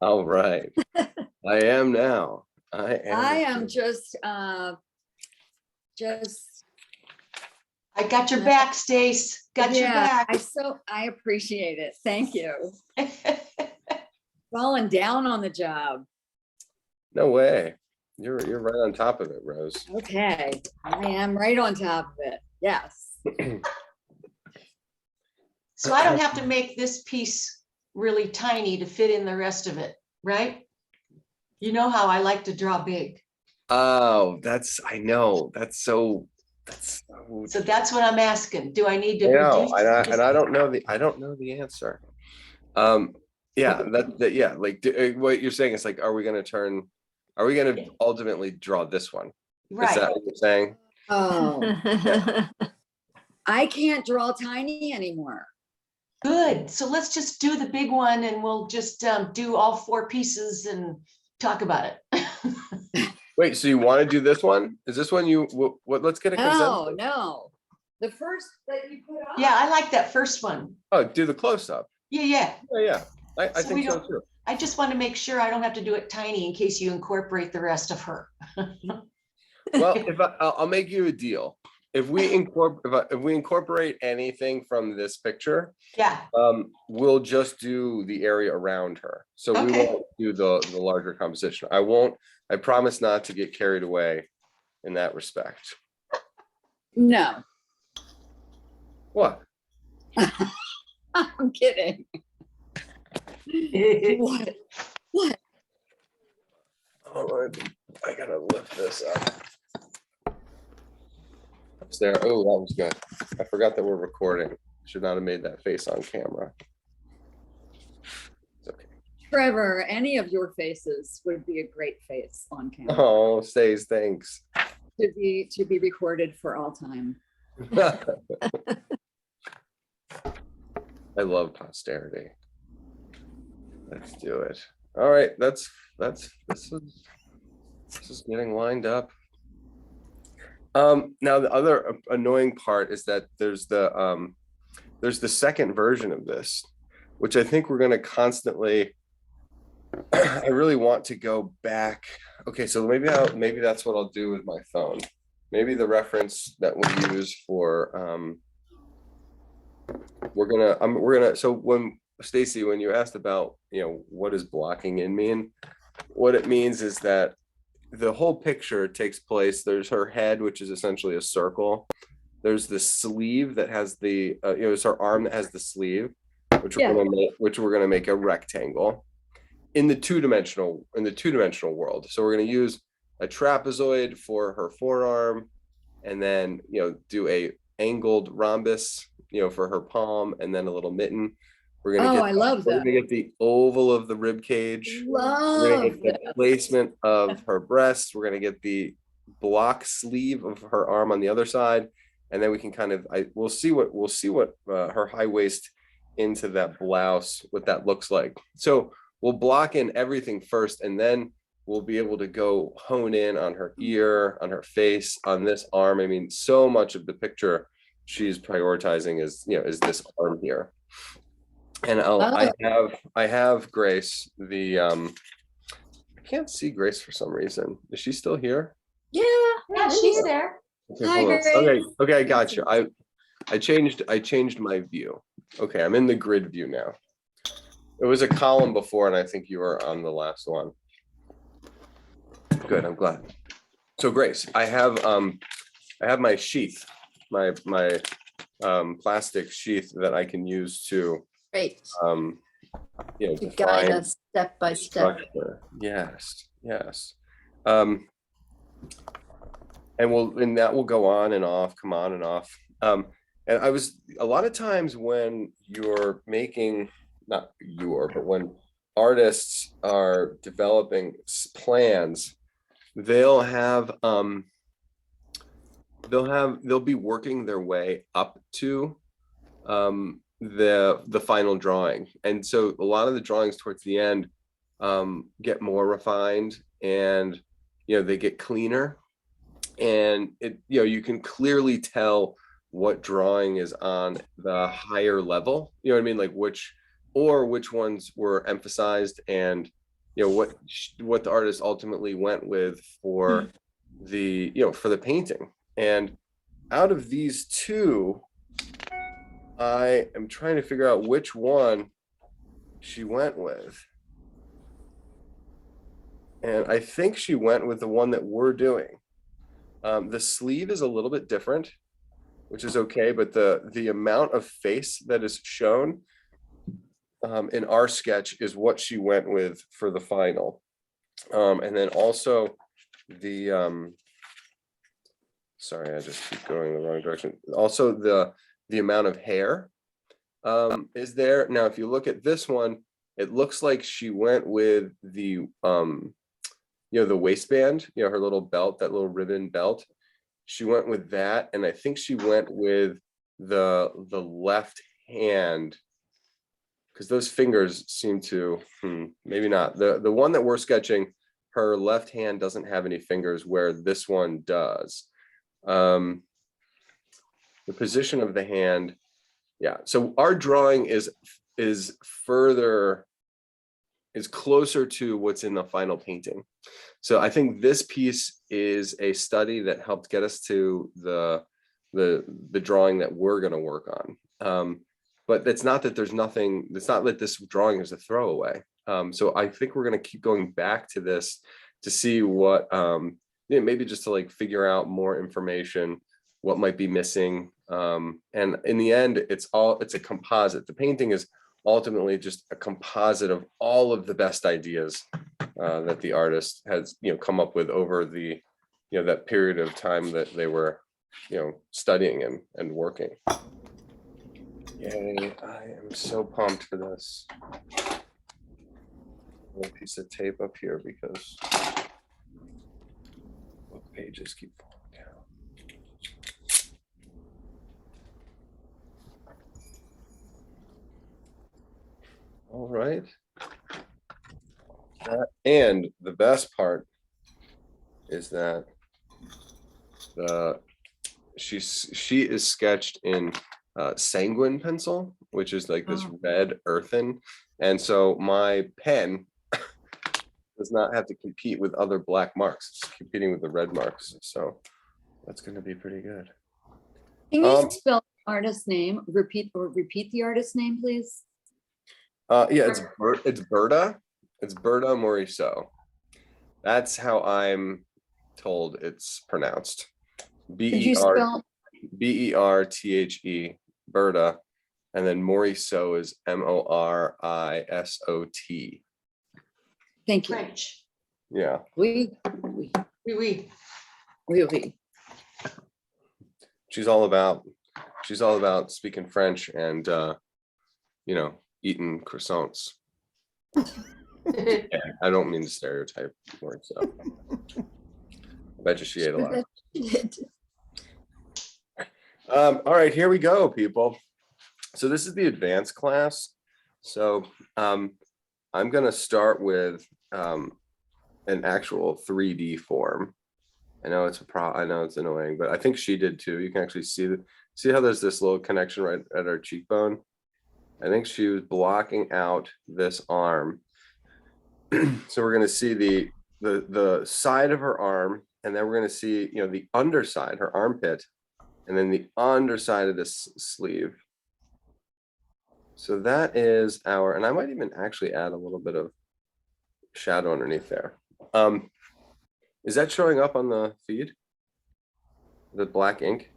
All right. I am now. I am. I am just I got your back, Stace. Got your yeah, back. I appreciate it. Thank you. Falling down on the job. No way. You're right on top of it, Rose. Okay, I am right on top of it. Yes. So I don't have to make this piece really tiny to fit in the rest of it, right? You know how I like to draw big. Oh, I know. So So that's what I'm asking. Do I need to I know, reduce? and I don't know the answer. Yeah, yeah, like what you're saying is like, are we going to ultimately draw this one? Is that Right. what you're saying? Oh, Yeah. I can't draw tiny anymore. Good. So let's just do the big one and we'll just do all 4 pieces and talk about it. Wait, so you want to do this one? Is this one what? Let's get a consensus. No. The first that you put on. Yeah, I like that first one. Oh, do the close up. Yeah. Yeah. I So think so too. I just want to make sure I don't have to do it tiny in case you incorporate the rest of her. Well, I'll make you a deal. If we incorporate anything from this picture, Yeah. we'll just do the area around her. So we Okay. won't do the larger composition. I promise not to get carried away in that respect. No. What? I'm kidding. What? Oh, I gotta lift this up. There. Oh, that was good. I forgot that we're recording. Should not have made that face on camera. It's okay. Trevor, any of your faces would be a gret face on camera. Oh, Stays, thanks. To be recorded for all time. I love posterity. Let's do it. All right, this is getting lined up. Now the other annoying part is that there's the second version of this, which I think we're going to constantly. I really want to go back. Okay, so maybe that's what I'll do with my phone. Maybe the reference that we'll use for we're gonna. So when Stacy, when you asked about what does blocking in mean, what it means is that the whole picture takes place. There's her head, which is essentially a circle. There's the sleeve that has the it's her arm that has the sleeve, which we're gonna make a rectangle in the two-dimensional world. So we're gonna use a trapezoid for her forearm, and then do a angled rhombus for her palm, and then a little mitten. We're gonna get the oval of the rib cage. We're gonna get the placement of her breasts. We're gonna get the block sleeve of her arm on the other side, and then we can we'll see what her high waist into that blouse, what that looks like. So we'll block in everything first, and then we'll be able to go hone in on her ear, on her face, on this arm. I mean, so much of the picture she's prioritizing is this arm here. And I have Grace, I can't see Grace for some reason. Is she still here? Yeah, she's there. Okay, hold on. Okay, I got you. I changed my view. Okay, I'm in the grid view now. It was a column before, and I think you were on the last one. Good, I'm glad. So Grace, I have my sheath, my plastic sheath that I can use to Great. to guide us step by step. Structure. Yes. And that will go on and off, come on and off. And a lot of times when you're making, but when artists are developing plans, they'll be working their way up to the final drawing, and so a lot of the drawings towards the end get more refined, and they get cleaner, and you can clearly tell what drawing is on the higher level, like which ones were emphasized and what the artist ultimately went with for the, for the painting. And out of these two, I am trying to figure out which one she went with. And I think she went with the one that we're doing. The sleeve is a little bit different, which is okay, but the amount of face that is shown in our sketch is what she went with for the final. And then also the sorry, I just keep going in the wrong direction. Also the amount of hair is there. Now, if you look at this one, it looks like she went with the the waistband, her little belt, that little ribbon belt. She went with that, and I think she went with the left hand, because those fingers seem to maybe not. The one that we're sketching, her left hand doesn't have any fingers, where this one does. The position of the hand, yeah. So our drawing is closer to what's in the final painting. So I think this piece is a study that helped get us to the drawing that we're going to work on. But it's not that there's nothing. It's not that this drawing is a throwaway. So I think we're going to keep going back to this to see what maybe just to like figure out more information, what might be missing. And in the end, it's a composite. The painting is ultimately just a composite of all of the best ideas that the artist has come up with over the that period of time that they were studying and working. Yay, I am so pumped for this. A piece of tape up here because book pages keep falling down. All right. And the best part is that she is sketched in sanguine pencil, which is like this red earthen, and so my pen does not have to compete with other black marks. It's competing with the red marks, so that's going to be pretty good. Can you spell the artist's name? Repeat the artist's name, please. Yeah, it's Berta. It's Berta Morisot. That's how I'm told it's pronounced. Berthe, Berta, and then Morisot is Morisot. Thank you. French. Yeah. Oui. She's all about speaking French and eating croissants. Yeah, I don't mean to stereotype Morisot. I bet you she ate a lot. All right, here we go, people. So this is the advanced class. So I'm going to start with an actual 3D form. I know it's annoying, but I think she did too. You can actually see how there's this little connection right at her cheekbone. I think she was blocking out this arm. So we're going to see the side of her arm, and then we're going to see the underside, her armpit, and then the underside of this sleeve. So that is and I might even actually add a little bit of shadow underneath there. Is that showing up on the feed? The black ink?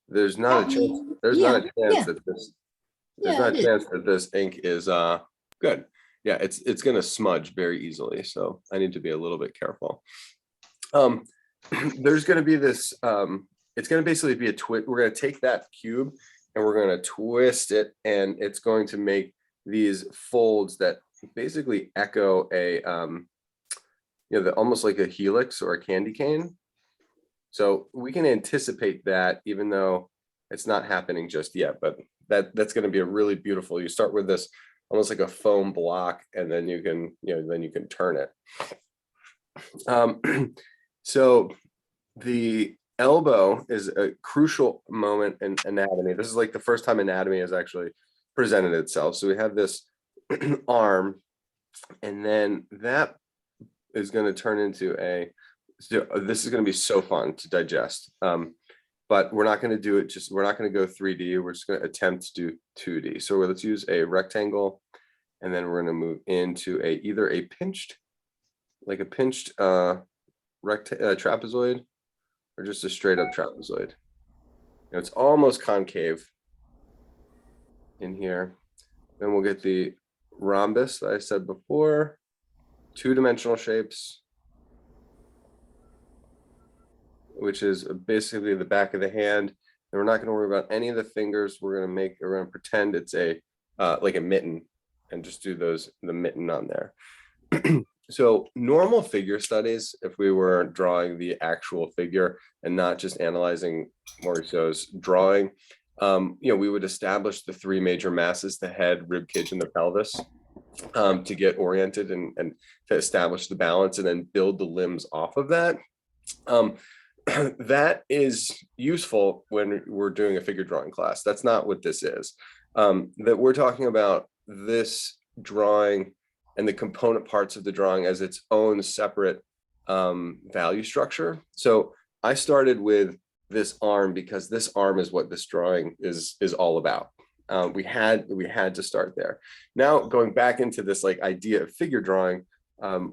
There's not a chance. There's not a chance that this. There's not a chance that this ink is good. Yeah, it's gonna smudge very easily. So I need to be a little bit careful. There's gonna be this. It's gonna basically be a twist. We're gonna take that cube and we're gonna twist it, and it's going to make these folds that basically echo a almost like a helix or a candy cane. So we can anticipate that, even though it's not happening just yet, but that's going to be a really beautiful. You start with this almost like a foam block, and then you can turn it. So the elbow is a crucial moment in anatomy. This is like the first time anatomy has actually presented itself. So we have this arm, And then that is going to turn into this is going to be so fun to digest. But we're not going to do it we're not going to go 3D. We're just going to attempt to do 2D. So let's use a rectangle, and then we're going to move into either a pinched trapezoid, or just a straight up trapezoid. It's almost concave in here. Then we'll get the rhombus that I said before, 2-dimensional shapes, which is basically the back of the hand. And we're not going to worry about any of the fingers. We're going to pretend it's like a mitten, and just do the mitten on there. So normal figure studies, if we were drawing the actual figure and not just analyzing Mauricio's drawing, we would establish the 3 major masses: the head, rib cage, and the pelvis, to get oriented and to establish the balance, and then build the limbs off of that. That is useful when we're doing a figure drawing class. That's not what this is. That we're talking about this drawing and the component parts of the drawing as its own separate value structure. So I started with this arm because this arm is what this drawing is all about. We had to start there. Now, going back into this like idea of figure drawing,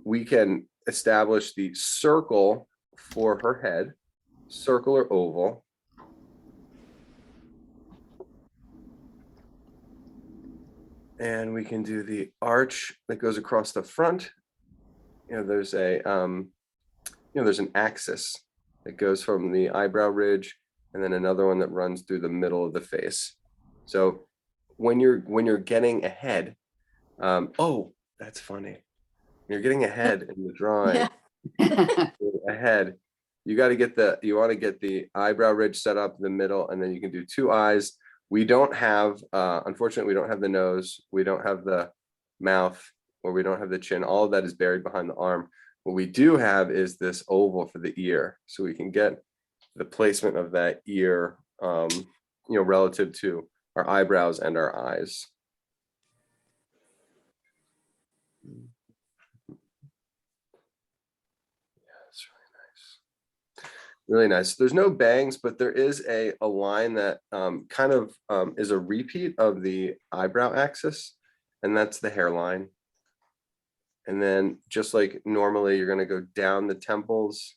we can establish the circle for her head, circle or oval. And we can do the arch that goes across the front. There's an axis that goes from the eyebrow ridge, and then another one that runs through the middle of the face. So when you're getting ahead, oh, that's funny. When you're getting ahead in the drawing, ahead, you want to get the eyebrow ridge set up in the middle, and then you can do 2 eyes. We don't have, unfortunately, we don't have the nose, we don't have the mouth, or we don't have the chin. All of that is buried behind the arm. What we do have is this oval for the ear. So we can get the placement of that ear, relative to our eyebrows and our eyes. Yeah, it's really nice. There's no bangs, but there is a line that kind of is a repeat of the eyebrow axis, and that's the hairline. And then just like normally, you're going to go down the temples,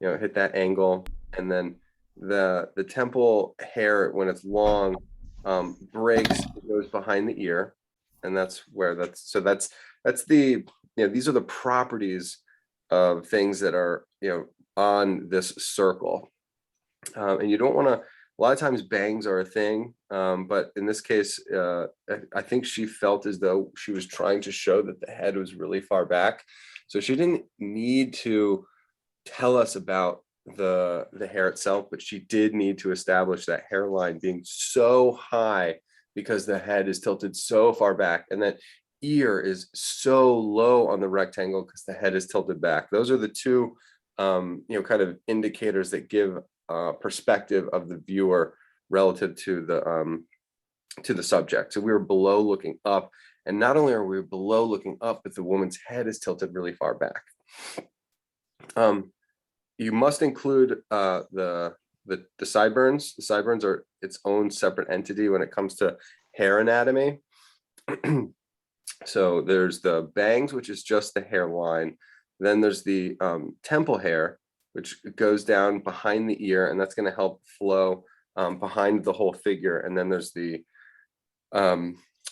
hit that angle, and then the temple hair, when it's long, breaks, it goes behind the ear, and that's the these are the properties of things that are on this circle. And you don't want to, a lot of times bangs are a thing, but in this case, I think she felt as though she was trying to show that the head was really far back. So she didn't need to tell us about the hair itself, but she did need to establish that hairline being so high because the head is tilted so far back, and that ear is so low on the rectangle because the head is tilted back. Those are the 2 kind of indicators that give perspective of the viewer relative to the subject. So we were below looking up, and not only are we below looking up, but the woman's head is tilted really far back. You must include the sideburns. The sideburns are its own separate entity when it comes to hair anatomy. So there's the bangs, which is just the hairline. Then there's the temple hair, which goes down behind the ear, and that's going to help flow behind the whole figure. And then there's the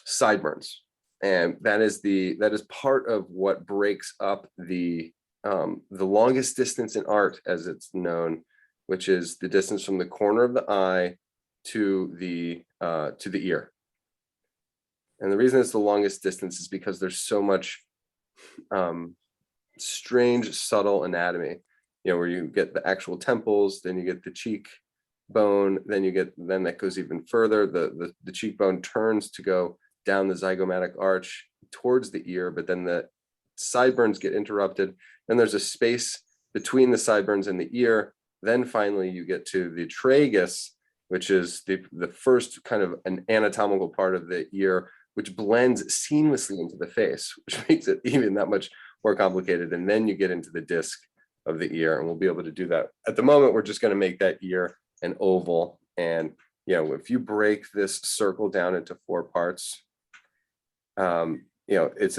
sideburns, and that is part of what breaks up the longest distance in art, as it's known, which is the distance from the corner of the eye to the ear. And the reason it's the longest distance is because there's so much strange, subtle anatomy, where you get the actual temples, then you get the cheek bone, then that goes even further. The cheekbone turns to go down the zygomatic arch towards the ear, but then the sideburns get interrupted. Then there's a space between the sideburns and the ear. Then finally you get to the tragus, which is the first kind of an anatomical part of the ear, which blends seamlessly into the face, which makes it even that much more complicated. And then you get into the disc of the ear, and we'll be able to do that. At the moment, we're just going to make that ear an oval. And, you know, if you break this circle down into 4 parts, you know, it's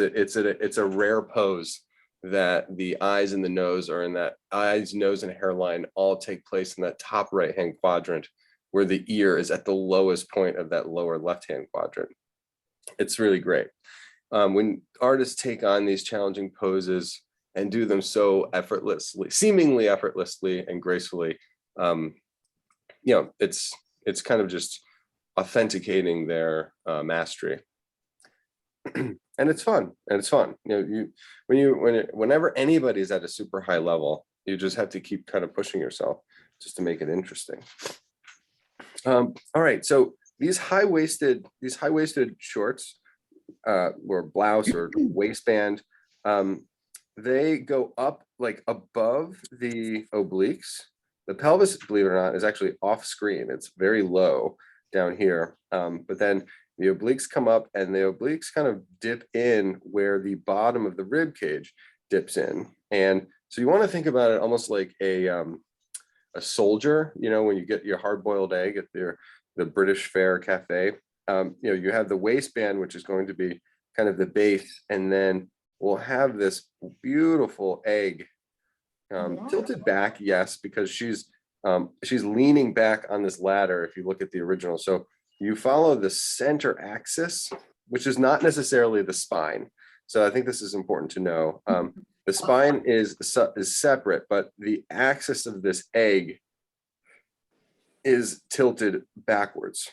a rare pose that the eyes and the nose are in that eyes, nose, and hairline all take place in that top right-hand quadrant, where the ear is at the lowest point of that lower left-hand quadrant. It's really great. When artists take on these challenging poses and do them so effortlessly, seemingly effortlessly and gracefully, you know, it's kind of just authenticating their mastery. And it's fun, and it's fun. You know, whenever anybody's at a super high level, you just have to keep kind of pushing yourself just to make it interesting. All right, so these high-waisted shorts, or blouse or waistband, they go up like above the obliques. The pelvis, believe it or not, is actually off screen. It's very low down here, but then the obliques come up, and the obliques kind of dip in where the bottom of the rib cage dips in. And so you want to think about it almost like a soldier, you know, when you get your hard-boiled egg at the British Fair Cafe. You know, you have the waistband, which is going to be kind of the base, and then we'll have this beautiful egg tilted back, yes, because she's leaning back on this ladder. If you look at the original, so you follow the center axis, which is not necessarily the spine. So I think this is important to know. The spine is separate, but the axis of this egg is tilted backwards.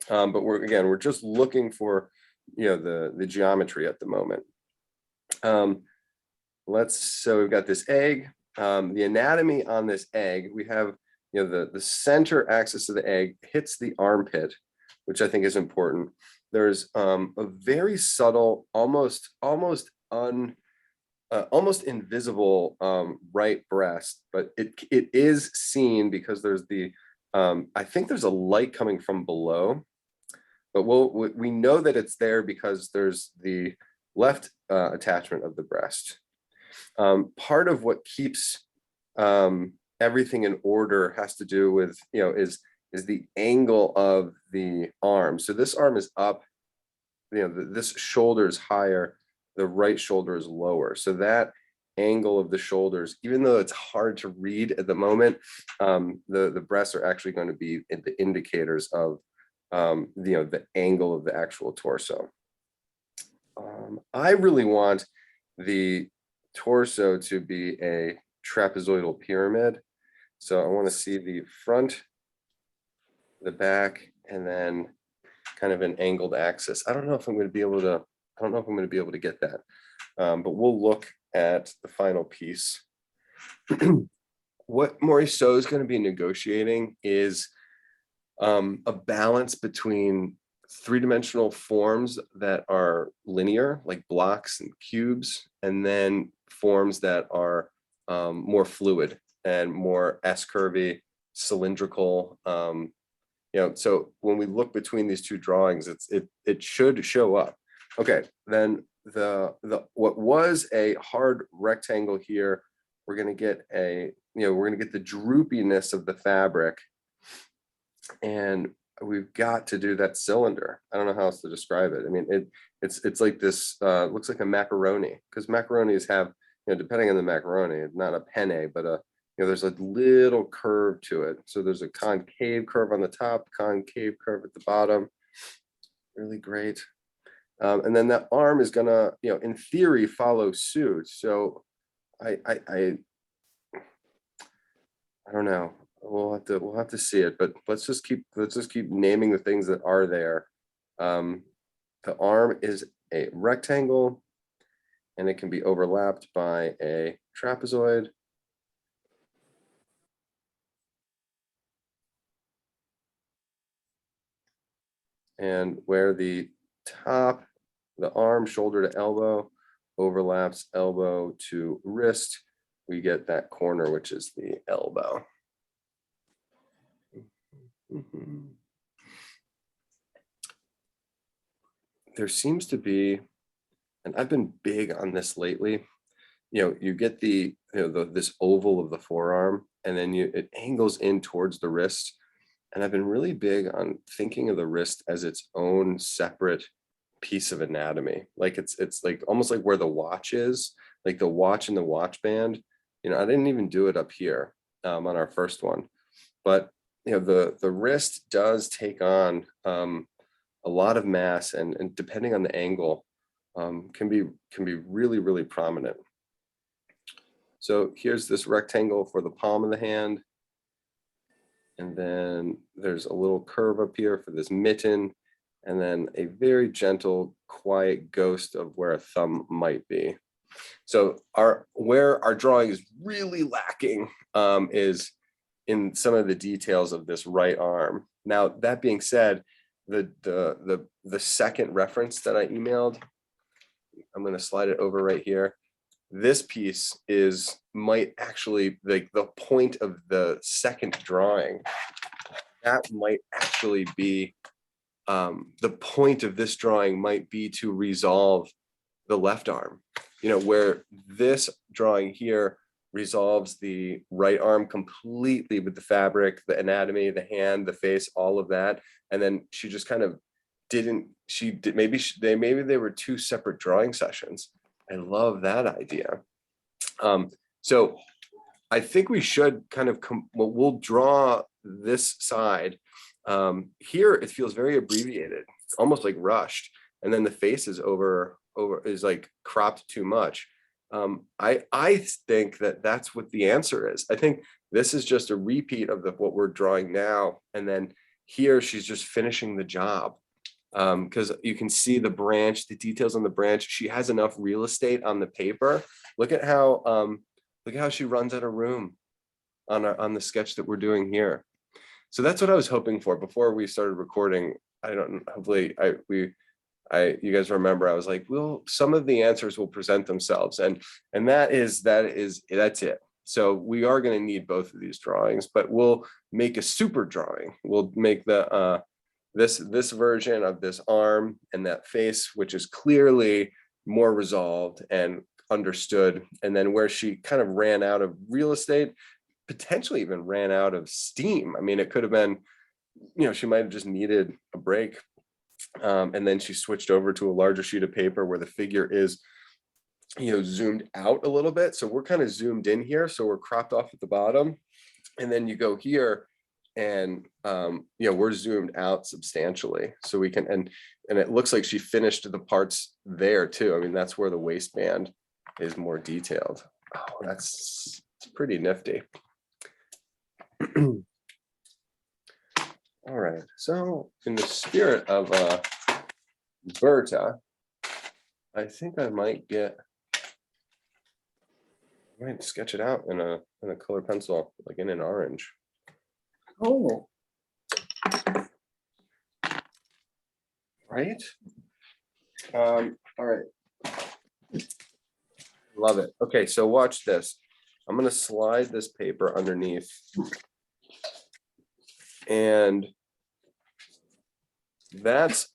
But we're just looking for, you know, the geometry at the moment. So we've got this egg. The anatomy on this egg, we have, you know, the center axis of the egg hits the armpit, which I think is important. There's a very subtle, almost invisible right breast, but it is seen because there's the I think there's a light coming from below, but we know that it's there because there's the left attachment of the breast. Part of what keeps everything in order has to do with, you know, is the angle of the arm. So this arm is up, you know, this shoulder is higher, the right shoulder is lower. So that angle of the shoulders, even though it's hard to read at the moment, the breasts are actually going to be the indicators of, you know, the angle of the actual torso. I really want the torso to be a trapezoidal pyramid. So I want to see the front, the back, and then kind of an angled axis. I don't know if I'm going to be able to get that, but we'll look at the final piece. What Morisot is going to be negotiating is a balance between three-dimensional forms that are linear, like blocks and cubes, and then forms that are more fluid and more S-curvy, cylindrical. You know, so when we look between these two drawings, it should show up. Okay, then what was a hard rectangle here, we're going to get the droopiness of the fabric, and we've got to do that cylinder. I don't know how else to describe it. I mean, it's like this, looks like a macaroni, because macaronis have, you know, depending on the macaroni, not a penne, but you know, there's a little curve to it. So there's a concave curve on the top, concave curve at the bottom. Really great. And then that arm is gonna, you know, in theory, follow suit. So I don't know. We'll have to see it, but let's just keep naming the things that are there. The arm is a rectangle, and it can be overlapped by a trapezoid. And where the top, the arm, shoulder to elbow, overlaps elbow to wrist, we get that corner, which is the elbow. there seems to be, and I've been big on this lately, you get this oval of the forearm, and then it angles in towards the wrist. And I've been really big on thinking of the wrist as its own separate piece of anatomy. Like it's like almost like where the watch is, like the watch and the watch band. I didn't even do it up here on our first one, but the wrist does take on a lot of mass, and depending on the angle, can be really, really prominent. So here's this rectangle for the palm of the hand. And then there's a little curve up here for this mitten, and then a very gentle, quiet ghost of where a thumb might be. So where our drawing is really lacking is in some of the details of this right arm. Now, that being said, the second reference that I emailed, I'm going to slide it over right here. This piece might actually, like the point of the second drawing, that might actually be, the point of this drawing might be to resolve the left arm, where this drawing here resolves the right arm completely with the fabric, the anatomy, the hand, the face, all of that. And then she just kind of maybe they were two separate drawing sessions. I love that idea. So I think we should kind of we'll draw this side. Here it feels very abbreviated, almost like rushed, and then the face is is like cropped too much. I think that's what the answer is. I think this is just a repeat of what we're drawing now, and then here she's just finishing the job. Because you can see the branch, the details on the branch. She has enough real estate on the paper. Look at how she runs out of room on the sketch that we're doing here. So that's what I was hoping for before we started recording. Hopefully you guys remember, I was like, some of the answers will present themselves, and that's it. So we are going to need both of these drawings, but we'll make a super drawing. We'll make the this version of this arm and that face, which is clearly more resolved and understood. And then where she kind of ran out of real estate, potentially even ran out of steam. I mean, it could have been, she might have just needed a break. And then she switched over to a larger sheet of paper where the figure is, zoomed out a little bit. So we're kind of zoomed in here. So we're cropped off at the bottom. And then you go here, and we're zoomed out substantially, so we can, and it looks like she finished the parts there too. I mean, that's where the waistband is more detailed. Oh, it's pretty nifty. All right, so in the spirit of Berta, I think I might sketch it out in a color pencil, like in an orange. Oh, Right. All right. Love it. Okay, so watch this. I'm going to slide this paper underneath, and this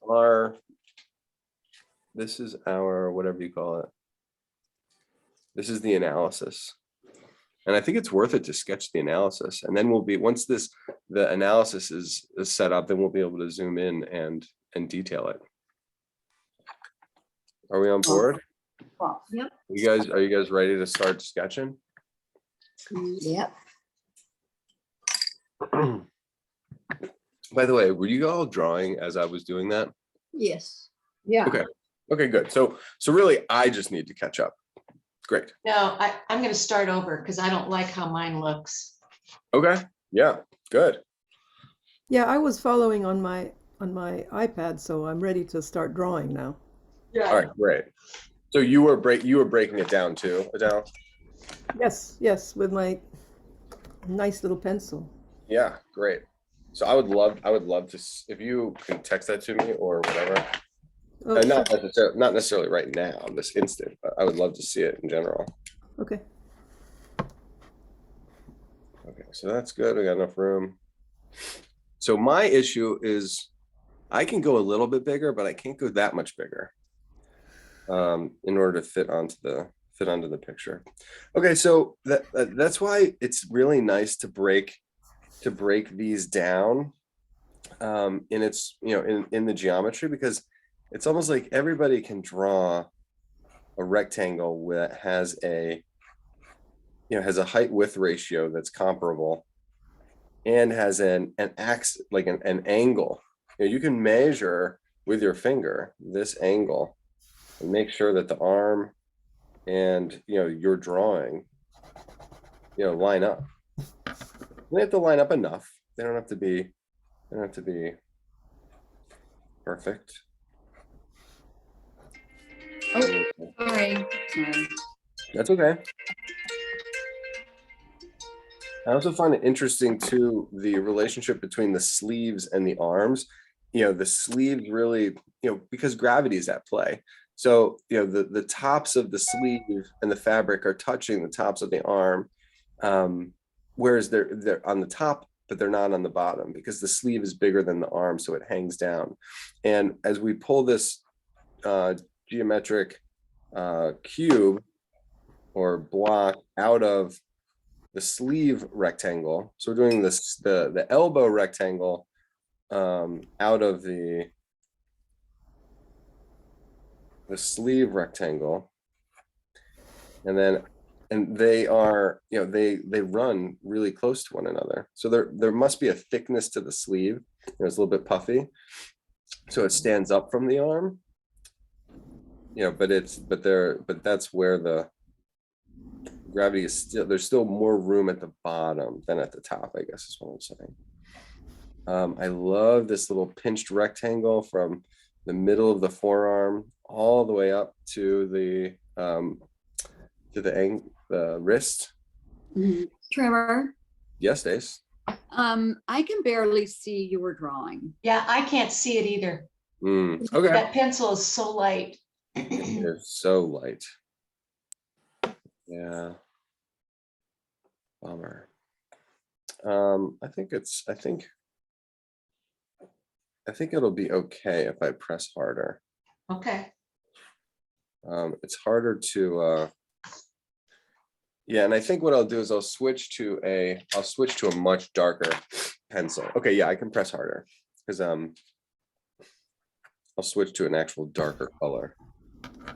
is our, whatever you call it. This is the analysis. And I think it's worth it to sketch the analysis. And then once the analysis is set up, then we'll be able to zoom in and detail it. Are we on board? well, Yep. Are you guys ready to start sketching? Yep. By the way, were you all drawing as I was doing that? Yes. yeah. Okay, good. So really, I just need to catch up. Great. No, I'm going to start over because I don't like how mine looks. Okay. Yeah. Good. Yeah, I was following on my iPad, so I'm ready to start drawing now. All right. Great. So you were breaking it down too, Adele? Yes, with my nice little pencil. Yeah. Great. So I would love to, if you can text that to me or whatever. Oh, Not sure. necessarily right now, this instant, but I would love to see it in general. Okay. Okay, so that's good. We got enough room. So my issue is I can go a little bit bigger, but I can't go that much bigger in order to fit onto the picture. Okay, so that's why it's really nice to break these down in its, you know, in the geometry, because it's almost like everybody can draw a rectangle that has a, you know, has a height width ratio that's comparable and has an axis, like an angle. You know, you can measure with your finger this angle and make sure that the arm and, you know, your drawing, you know, line up. They have to line up enough. They don't have to be perfect. Oh, sorry. Sorry. That's okay. I also find it interesting too, the relationship between the sleeves and the arms. You know, the sleeves really, you know, because gravity is at play. So, you know, the tops of the sleeve and the fabric are touching the tops of the arm, whereas they're on the top, but they're not on the bottom, because the sleeve is bigger than the arm, so it hangs down. And as we pull this geometric cube or block out of the sleeve rectangle, so we're doing this the elbow rectangle out of the sleeve rectangle, and they are, you know, they run really close to one another, so there must be a thickness to the sleeve. You know, it's a little bit puffy, so it stands up from the arm, you know, but that's where the gravity is still, there's still more room at the bottom than at the top, I guess is what I'm saying. I love this little pinched rectangle from the middle of the forearm all the way up to the wrist. Trevor, Yes, Dace. I can barely see your drawing. Yeah, I can't see it either. Okay. That pencil is so light. They're so light. Yeah. Bummer. I think it'll be okay if I press harder. Okay. It's harder to yeah, and I think what I'll do is I'll switch to a much darker pencil. Okay, yeah, I can press harder because I'll switch to an actual darker color.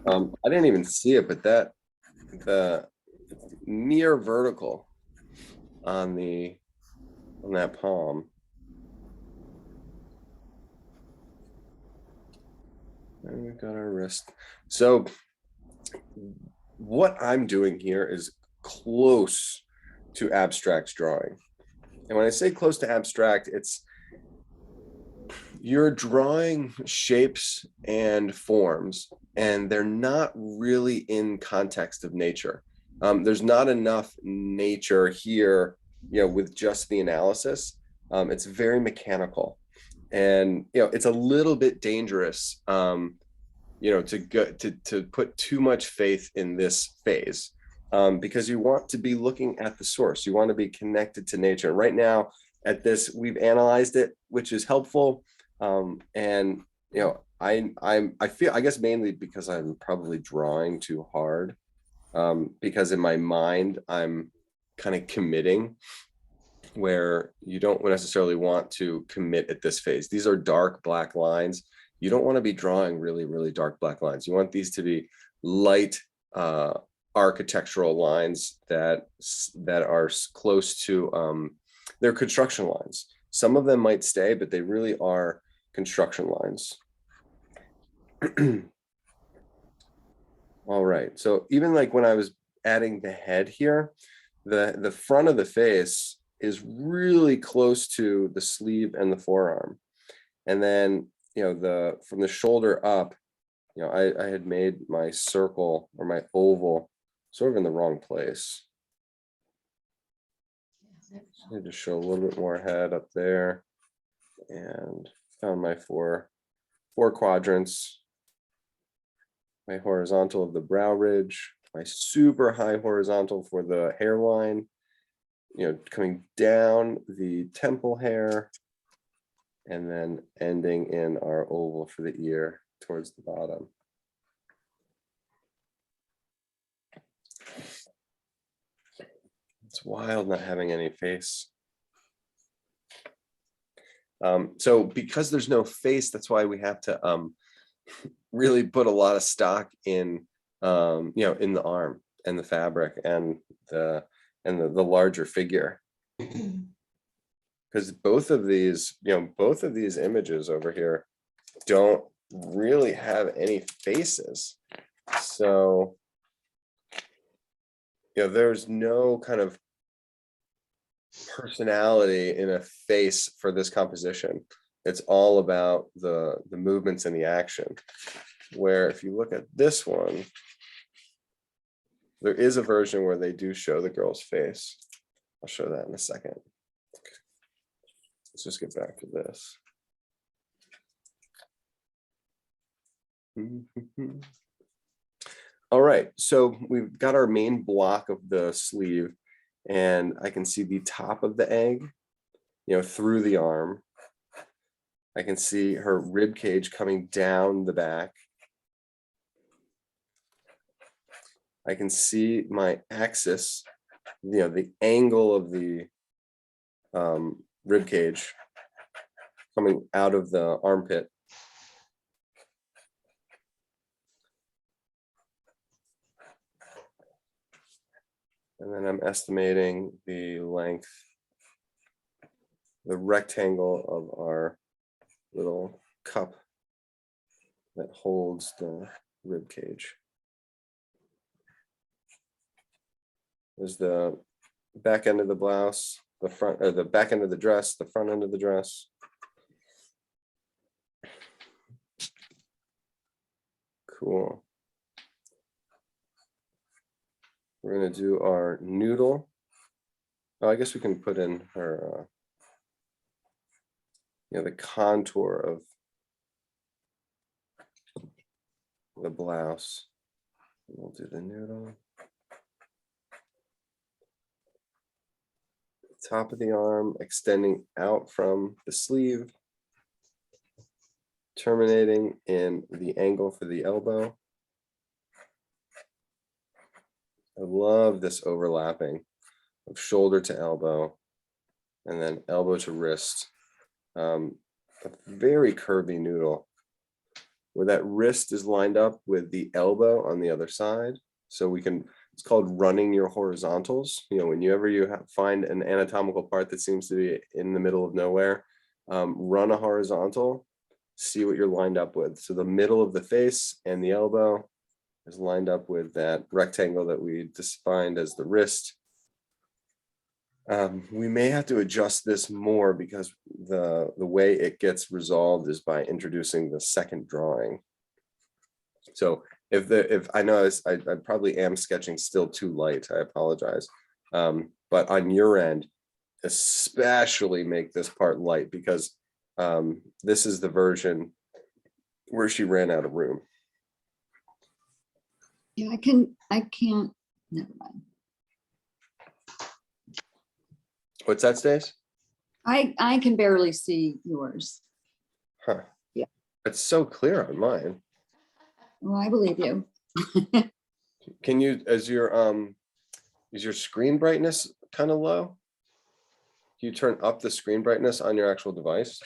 I didn't even see it, but the near vertical on that palm. And we've got our wrist. So what I'm doing here is close to abstract drawing. And when I say close to abstract, it's you're drawing shapes and forms, and they're not really in context of nature. There's not enough nature here, you know, with just the analysis. It's very mechanical, and you know, it's a little bit dangerous, you know, to put too much faith in this phase, because you want to be looking at the source. You want to be connected to nature. Right now, at this, we've analyzed it, which is helpful. And you know, I feel, I guess mainly because I'm probably drawing too hard, because in my mind I'm kind of committing where you don't necessarily want to commit at this phase. These are dark black lines. You don't want to be drawing really, really dark black lines. You want these to be light architectural lines that are close to their construction lines. Some of them might stay, but they really are construction lines. All right, so even like when I was adding the head here, the front of the face is really close to the sleeve and the forearm. And then, you know, from the shoulder up, you know, I had made my circle or my oval sort of in the wrong place. I need to show a little bit more head up there, and found my four quadrants. My horizontal of the brow ridge, my super high horizontal for the hairline, you know, coming down the temple hair, And then ending in our oval for the ear towards the bottom. It's wild not having any face. So because there's no face, that's why we have to really put a lot of stock in in the arm and the fabric and the larger figure. Because both of these images over here don't really have any faces. So there's no kind of personality in a face for this composition. It's all about the movements and the action. Where if you look at this one, there is a version where they do show the girl's face. I'll show that in a second. Let's just get back to this. All right, so we've got our main block of the sleeve, and I can see the top of the egg, through the arm. I can see her rib cage coming down the back. I can see my axis, the angle of the rib cage coming out of the armpit. And then I'm estimating the length, the rectangle of our little cup that holds the rib cage. There's the back end of the blouse, the front, or the back end of the dress, the front end of the dress. Cool. We're gonna do our noodle. Oh, I guess we can put in her, the contour of the blouse. We'll do the noodle. Top of the arm extending out from the sleeve, terminating in the angle for the elbow. I love this overlapping of shoulder to elbow and then elbow to wrist. A very curvy noodle where that wrist is lined up with the elbow on the other side. So we can, it's called running your horizontals. Whenever you find an anatomical part that seems to be in the middle of nowhere, run a horizontal, see what you're lined up with. So the middle of the face and the elbow is lined up with that rectangle that we defined as the wrist. We may have to adjust this more because the way it gets resolved is by introducing the second drawing. So if I know I probably am sketching still too light, I apologize. But on your end, especially make this part light because this is the version where she ran out of room. Yeah, I can't, never mind. What's that, Stace? I can barely see yours. Huh. Yeah. It's so clear on mine. Well, I believe you. Can you, is your screen brightness kind of low? Can you turn up the screen brightness on your actual device?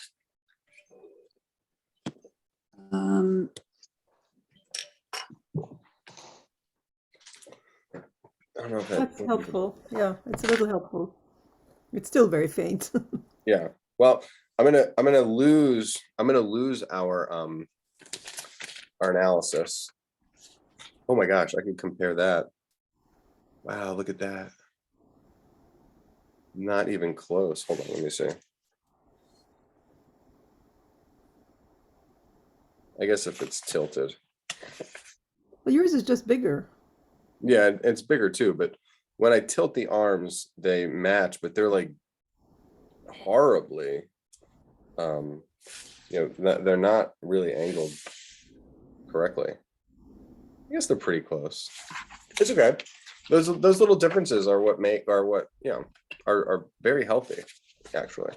I don't know if That's helpful. Yeah, it's a little helpful. It's still very faint. Yeah. Well, I'm gonna lose our analysis. Oh my gosh, I could compare that. Wow, look at that. Not even close. Hold on, let me see. I guess if it's tilted. Well, yours is just bigger. Yeah, it's bigger too, but when I tilt the arms, they match, but they're like horribly, they're not really angled correctly. I guess they're pretty close. It's okay. Those little differences are what are very healthy, actually.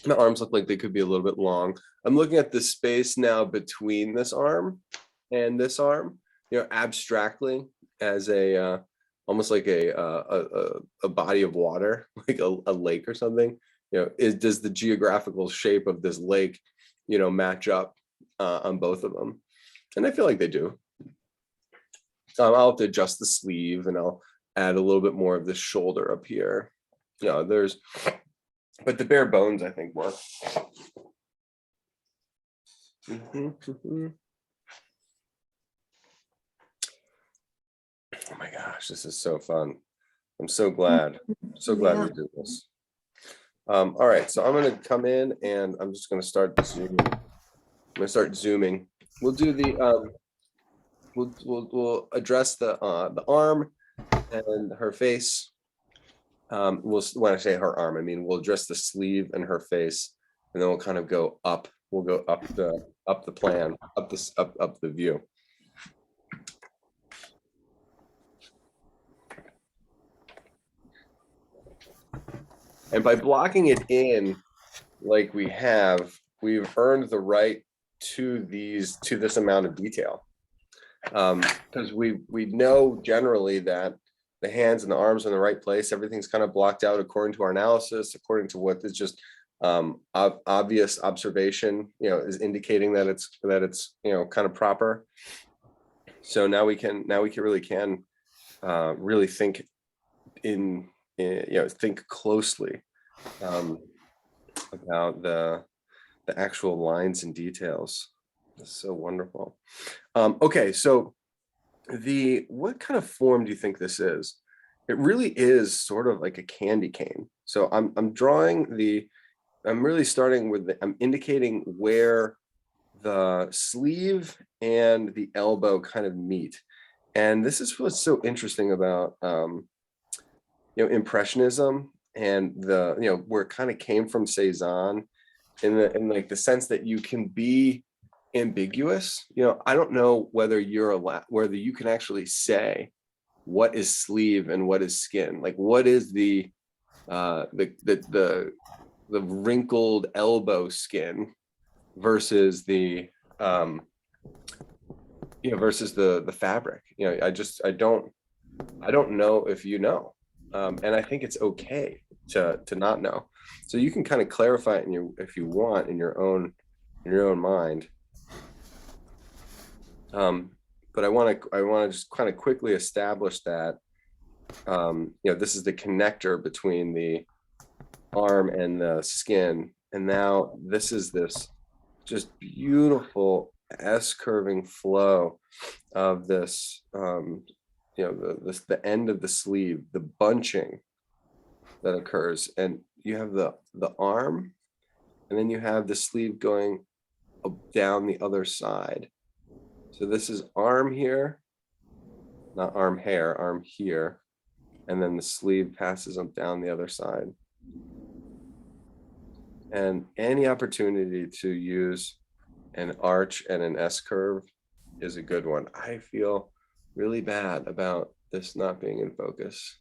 My arms look like they could be a little bit long. I'm looking at the space now between this arm and this arm, abstractly as a almost like a body of water, like a lake or something. Does the geographical shape of this lake, match up on both of them? And I feel like they do. I'll have to adjust the sleeve, and I'll add a little bit more of the shoulder up here. But the bare bones, I think, work. Oh my gosh, this is so fun. I'm so glad. So glad we did this. All right, so I'm going to come in and I'm just going to start zooming. I'm going to start zooming. We'll do the we'll address the arm and her face. When I say her arm, I mean we'll address the sleeve and her face, and then we'll kind of go up. We'll go up the plan, up the view. And by blocking it in like we have, we've earned the right to this amount of detail. Because we know generally that the hands and the arms are in the right place. Everything's kind of blocked out according to our analysis, according to what is just obvious observation, is indicating that it's kind of proper. So now we really can really think think closely about the actual lines and details. It's so wonderful. Okay, so what kind of form do you think this is? It really is sort of like a candy cane. So I'm really starting with I'm indicating where the sleeve and the elbow kind of meet. And this is what's so interesting about impressionism, and where it kind of came from Cezanne, in like the sense that you can be ambiguous. I don't know whether whether you can actually say what is sleeve and what is skin. Like, what is the wrinkled elbow skin versus the versus the fabric. I don't know if and I think it's okay to not know. So you can kind of clarify it if you want in your own mind. But I want to just kind of quickly establish that this is the connector between the arm and the skin, and now this is this just beautiful S-curving flow of this the end of the sleeve, the bunching that occurs, and you have the arm, and then you have the sleeve going down the other side. So this is arm here, not arm hair, arm here, and then the sleeve passes them down the other side. And any opportunity to use an arch and an S curve is a good one. I feel really bad about this not being in focus.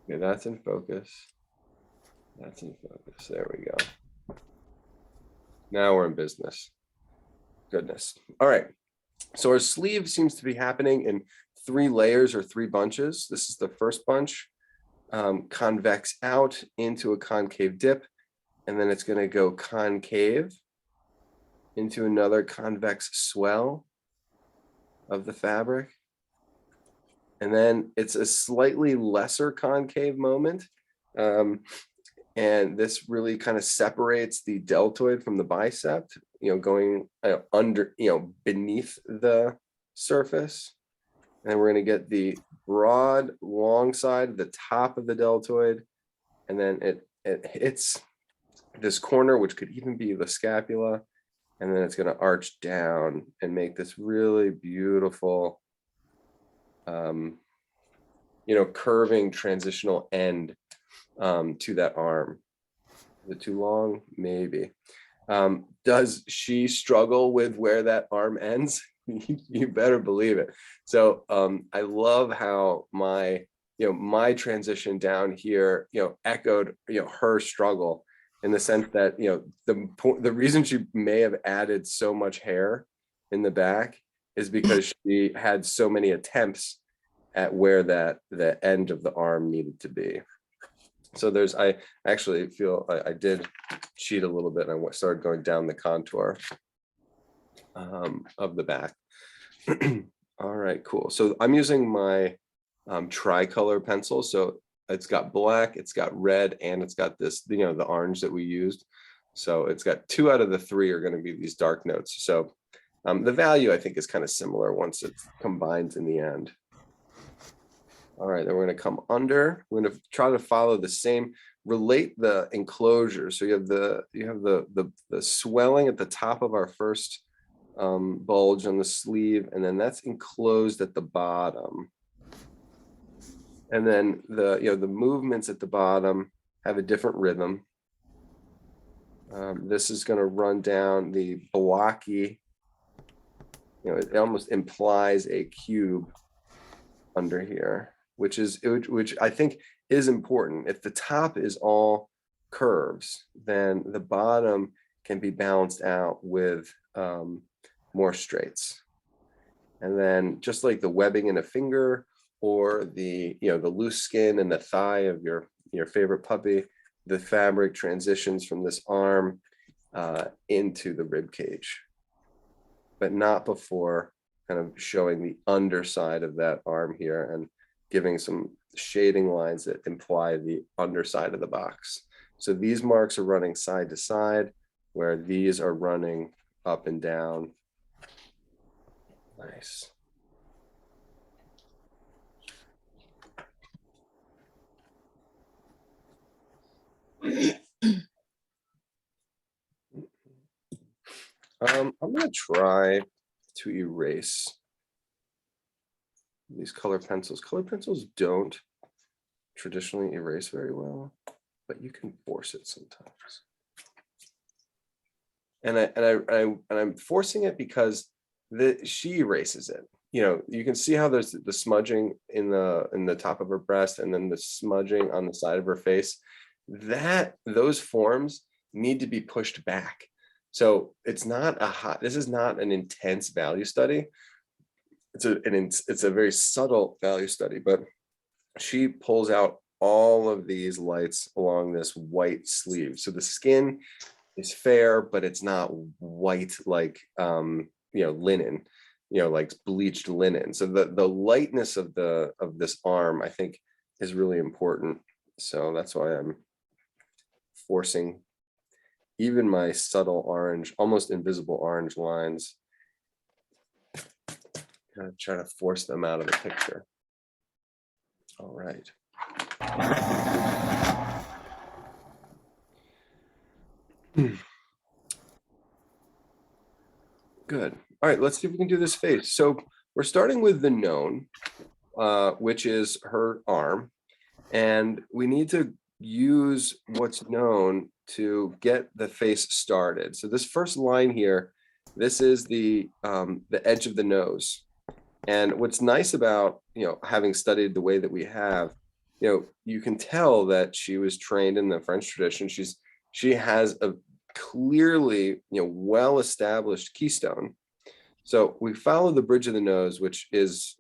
Okay, that's in focus. That's in focus. There we go. Now we're in business. Goodness. All right. So our sleeve seems to be happening in 3 layers or 3 bunches. This is the first bunch, convex out into a concave dip, and then it's going to go concave into another convex swell of the fabric. And then it's a slightly lesser concave moment. And this really kind of separates the deltoid from the bicep, going under, beneath the surface. And we're going to get the broad, long side, the top of the deltoid. And then it hits this corner, which could even be the scapula. And then it's going to arch down and make this really beautiful, curving transitional end to that arm. Is it too long? Maybe. Does she struggle with where that arm ends? You better believe it. So I love how my transition down here, echoed, her struggle. in the sense that, the reason she may have added so much hair in the back is because she had so many attempts at where the end of the arm needed to be. So I actually feel I did cheat a little bit, and I started going down the contour of the back. All right, cool. So I'm using my tricolor pencil. So it's got black, it's got red, and it's got this, the orange that we used. So it's got 2 out of the 3 are going to be these dark notes. So the value, I think, is kind of similar once it combines in the end. All right, then we're going to come under. We're going to try to follow the same, relate the enclosure. So you have the swelling at the top of our first bulge on the sleeve, and then that's enclosed at the bottom. And then the movements at the bottom have a different rhythm. This is going to run down the blocky. It almost implies a cube under here, which I think is important. If the top is all curves, then the bottom can be balanced out with more straights. And then just like the webbing in a finger, or the loose skin and the thigh of your favorite puppy, the fabric transitions from this arm into the rib cage, but not before kind of showing the underside of that arm here and giving some shading lines that imply the underside of the box. So these marks are running side to side, where these are running up and down. Nice. I'm going to try to erase these color pencils. Color pencils don't traditionally erase very well, but you can force it sometimes. And I'm forcing it because she erases it. You can see how there's the smudging in the top of her breast, and then the smudging on the side of her face. Those forms need to be pushed back. So it's not this is not an intense value study. It's a very subtle value study, but she pulls out all of these lights along this white sleeve. So the skin is fair, but it's not white like linen, like bleached linen. So the lightness of this arm, I think, is really important. So that's why I'm forcing even my subtle orange, almost invisible orange lines, kind of trying to force them out of the picture. All right. Good. All right, let's see if we can do this face. So we're starting with the known, which is her arm, and we need to use what's known to get the face started. So this first line here, this is the edge of the nose. And what's nice about having studied the way that we have, you can tell that she was trained in the French tradition. She has a clearly well-established keystone. So we follow the bridge of the nose, which is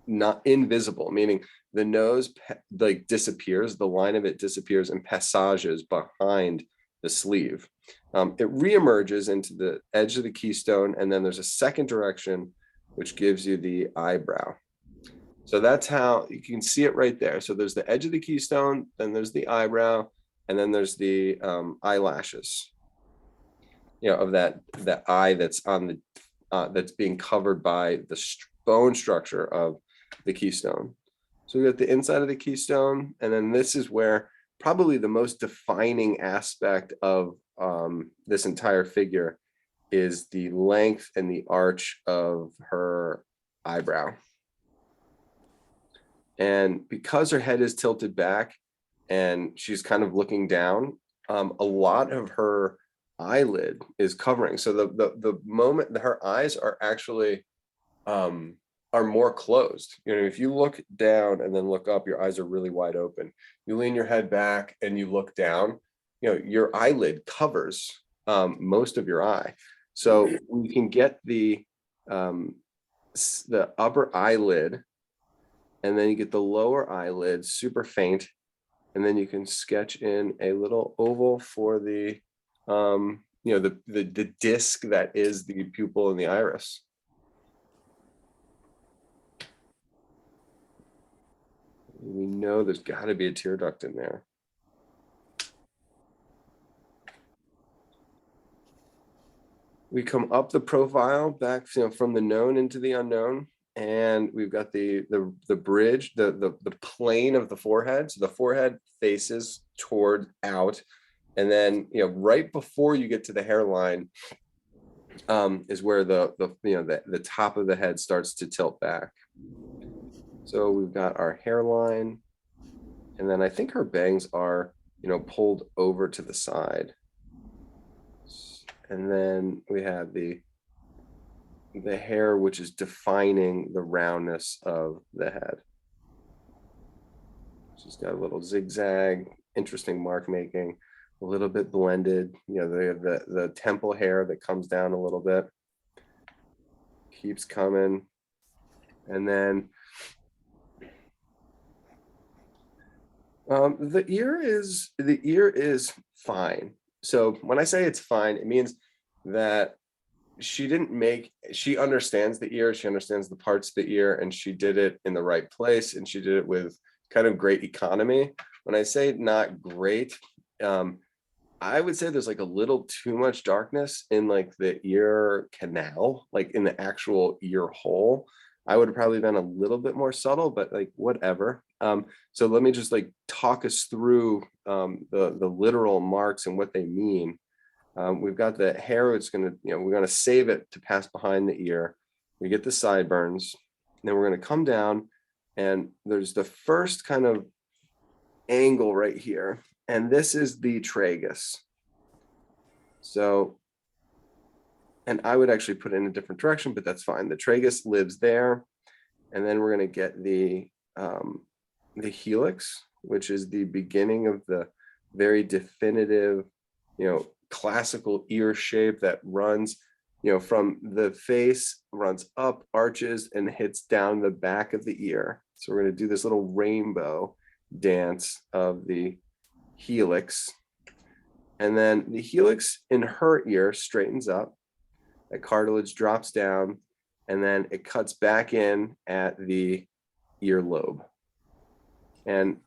not invisible, meaning the nose like disappears, the line of it disappears and passages behind the sleeve. It reemerges into the edge of the keystone, and then there's a second direction which gives you the eyebrow. So that's how you can see it right there. So there's the edge of the keystone, then there's the eyebrow, and then there's the eyelashes, of that eye that's on the that's being covered by the bone structure of the keystone. So we got the inside of the keystone, and then this is where probably the most defining aspect of this entire figure is the length and the arch of her eyebrow. And because her head is tilted back and she's kind of looking down, a lot of her eyelid is covering. So the moment that her eyes are actually are more closed. If you look down and then look up, your eyes are really wide open. You lean your head back and you look down, your eyelid covers most of your eye. So we can get the upper eyelid, and then you get the lower eyelid super faint, and then you can sketch in a little oval for the the disc that is the pupil and the iris. We know there's got to be a tear duct in there. We come up the profile back, from the known into the unknown, and we've got the bridge, the plane of the forehead. So the forehead faces toward out, and then right before you get to the hairline is where the top of the head starts to tilt back. So we've got our hairline, and then I think her bangs are pulled over to the side. And then we have the hair, which is defining the roundness of the head. She's got a little zigzag, interesting mark making, a little bit blended. The temple hair that comes down a little bit, keeps coming, and then the ear is fine. So when I say it's fine, it means that she understands the ear, she understands the parts of the ear, and she did it in the right place, and she did it with kind of great economy. When I say not great, I would say there's like a little too much darkness in like the ear canal, like in the actual ear hole. I would have probably been a little bit more subtle, but like whatever. So let me just like talk us through the literal marks and what they mean. We've got the hair. It's gonna, we're gonna save it to pass behind the ear. We get the sideburns, and then we're gonna come down, and there's the first kind of angle right here, and this is the tragus. So, and I would actually put it in a different direction, but that's fine. The tragus lives there, and then we're gonna get the helix, which is the beginning of the very definitive, classical ear shape that runs, from the face, runs up, arches, and hits down the back of the ear. So we're going to do this little rainbow dance of the helix. And then the helix in her ear straightens up, that cartilage drops down, and then it cuts back in at the earlobe. And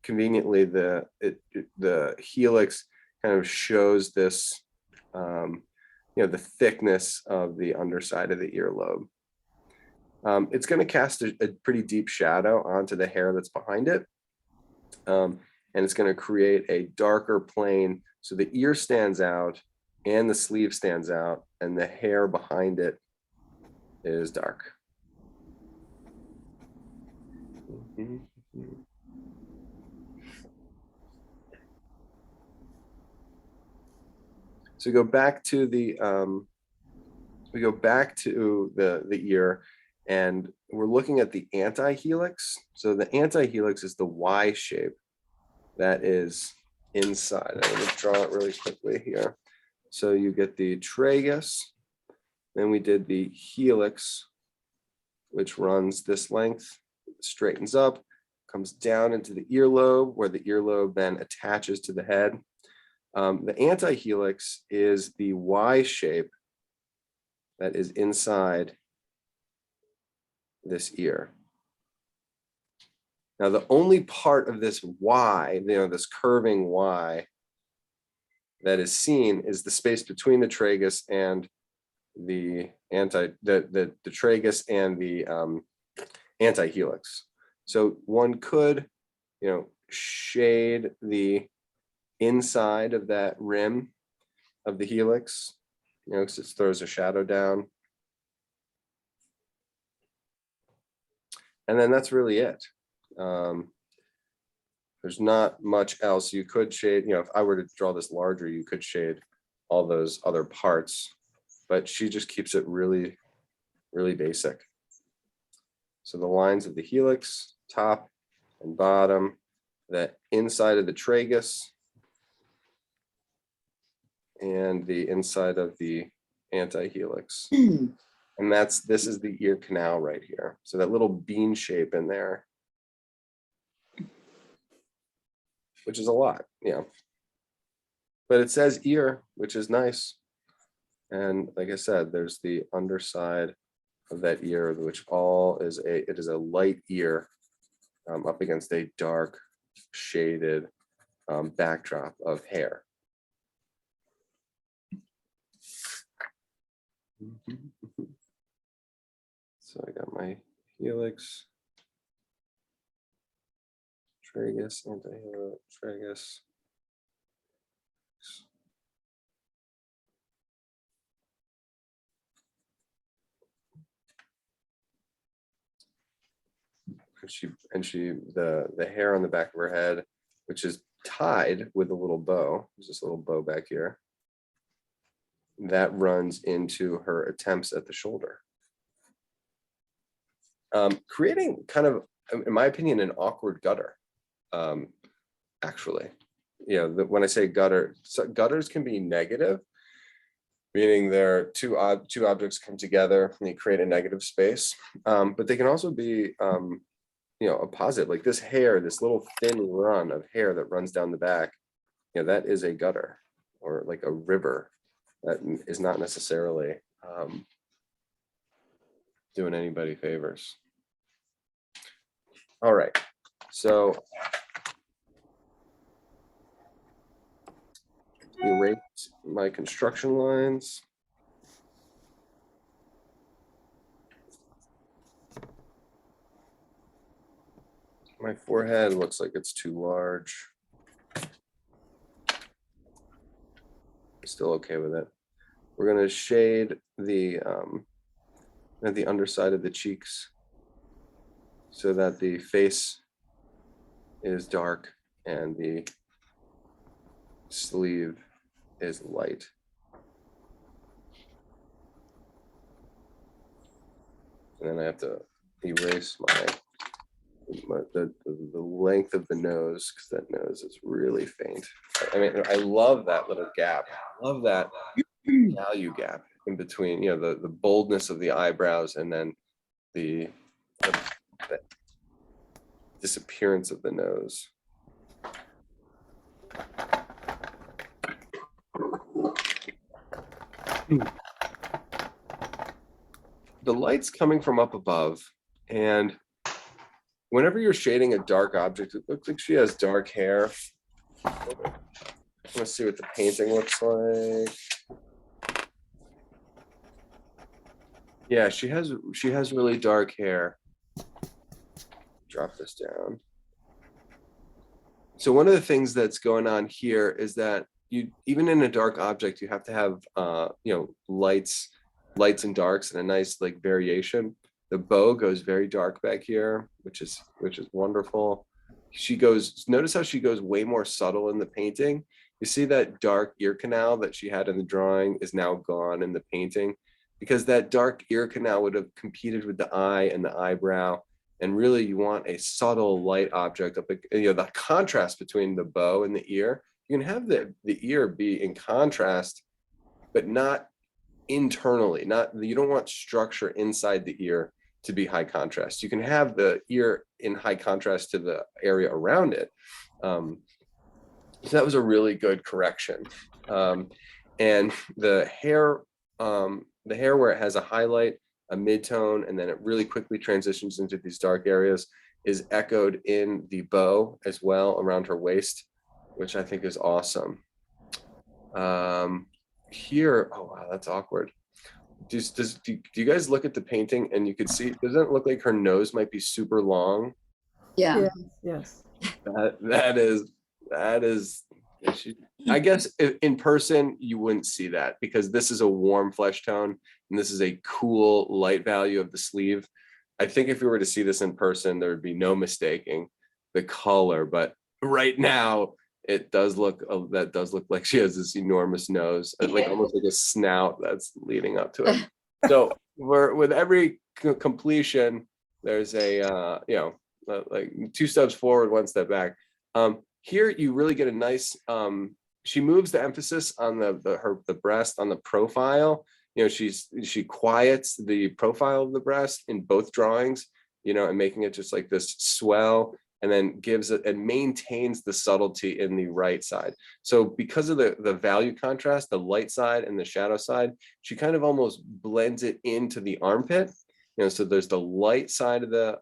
conveniently the helix kind of shows this the thickness of the underside of the earlobe. It's going to cast a pretty deep shadow onto the hair that's behind it, and it's going to create a darker plane, so the ear stands out and the sleeve stands out, and the hair behind it is dark. So we go back to the ear, and we're looking at the anti-helix. So the anti-helix is the Y shape that is inside. I'm going to draw it really quickly here. So you get the tragus, then we did the helix, which runs this length, straightens up, comes down into the earlobe, where the earlobe then attaches to the head. The anti-helix is the Y shape that is inside this ear. Now, the only part of this Y, this curving Y that is seen is the space between the tragus and the tragus and the anti-helix. So one could, shade the inside of that rim of the helix, because it throws a shadow down. And then that's really it. There's not much else. You could shade, if I were to draw this larger, you could shade all those other parts, but she just keeps it really, really basic. So the lines of the helix, top and bottom, the inside of the tragus, and the inside of the anti-helix. And this is the ear canal right here. So that little bean shape in there, which is a lot, but it says ear, which is nice. And like I said, there's the underside of that ear, which it is a light ear up against a dark shaded backdrop of hair. So I got my helix, tragus, anti-helix, tragus. The hair on the back of her head, which is tied with a little bow. There's this little bow back here that runs into her attempts at the shoulder, creating kind of, in my opinion, an awkward gutter. Actually, when I say gutter, gutters can be negative, meaning they're two objects come together and they create a negative space, but they can also be a positive, like this hair, this little thin run of hair that runs down the back, that is a gutter, or like a river that is not necessarily doing anybody favors. All right, so erase my construction lines. My forehead looks like it's too large. Still okay with it. We're going to shade the underside of the cheeks so that the face is dark and the sleeve is light. And then I have to erase the length of the nose, because that nose is really faint. I mean, I love that little gap. I love that value gap in between, the boldness of the eyebrows and then the disappearance of the nose. The light's coming from up above, and whenever you're shading a dark object, it looks like she has dark hair. Let's see what the painting looks like. Yeah, she has really dark hair. Drop this down. So one of the things that's going on here is that even in a dark object, you have to have lights and darks and a nice like variation. The bow goes very dark back here, which is wonderful. Notice how she goes way more subtle in the painting. You see that dark ear canal that she had in the drawing is now gone in the painting, because that dark ear canal would have competed with the eye and the eyebrow. And really you want a subtle light object up, the contrast between the bow and the ear. You can have the ear be in contrast, but not internally. You don't want structure inside the ear to be high contrast. You can have the ear in high contrast to the area around it. So that was a really good correction. And the hair where it has a highlight, a mid-tone, and then it really quickly transitions into these dark areas is echoed in the bow as well around her waist, which I think is awesome. Here, oh wow, that's awkward. Do you guys look at the painting and you could see, doesn't it look like her nose might be super long? Yeah. Yes. That is, I guess in person you wouldn't see that, because this is a warm flesh tone and this is a cool light value of the sleeve. I think if we were to see this in person, there would be no mistaking the color, but right now it does look like she has this enormous nose, like almost like a snout that's leading up to it. So with every completion, there's a like 2 steps forward, 1 step back. Here you really get a nice she moves the emphasis on the breast on the profile. You know, she quiets the profile of the breast in both drawings, you know, and making it just like this swell, and then gives it and maintains the subtlety in the right side. So because of the value contrast, the light side and the shadow side, she kind of almost blends it into the armpit. You know, so there's the light side of the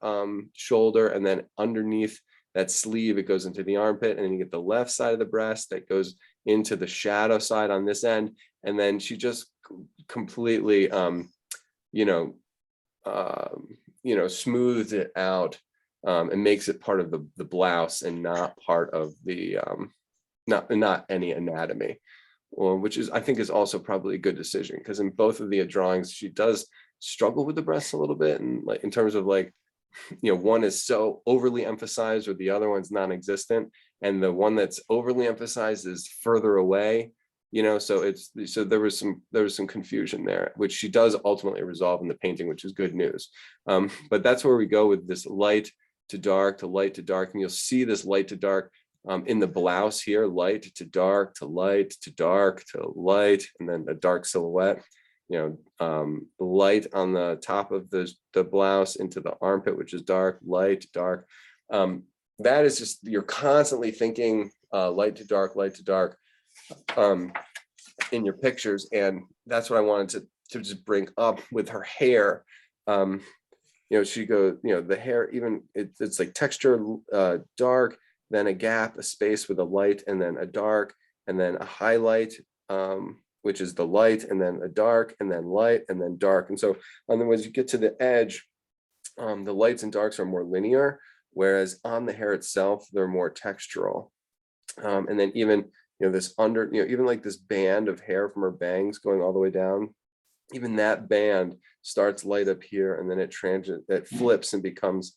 shoulder, and then underneath that sleeve, it goes into the armpit, and then you get the left side of the breast that goes into the shadow side on this end. And then she just completely, smooths it out, and makes it part of the blouse and not part of the, not any anatomy. Well, which is, I think, is also probably a good decision, because in both of the drawings, she does struggle with the breasts a little bit, and like in terms of like, you know, one is so overly emphasized or the other one's non-existent, and the one that's overly emphasized is further away, you know. So there was some confusion there, which she does ultimately resolve in the painting, which is good news. But that's where we go with this light to dark to light to dark, and you'll see this light to dark in the blouse here, light to dark to light to dark to light, and then a dark silhouette. You know, light on the top of the blouse into the armpit, which is dark, light, dark. That is just, you're constantly thinking light to dark in your pictures. And that's what I wanted to just bring up with her hair. You know, she goes, you know, the hair, even it's like texture, dark, then a gap, a space with a light, and then a dark, and then a highlight, which is the light, and then a dark, and then light, and then dark. And so when you get to the edge, the lights and darks are more linear, whereas on the hair itself, they're more textural. And then even, you know, this under, you know, even like this band of hair from her bangs going all the way down, even that band starts light up here, and then it flips and becomes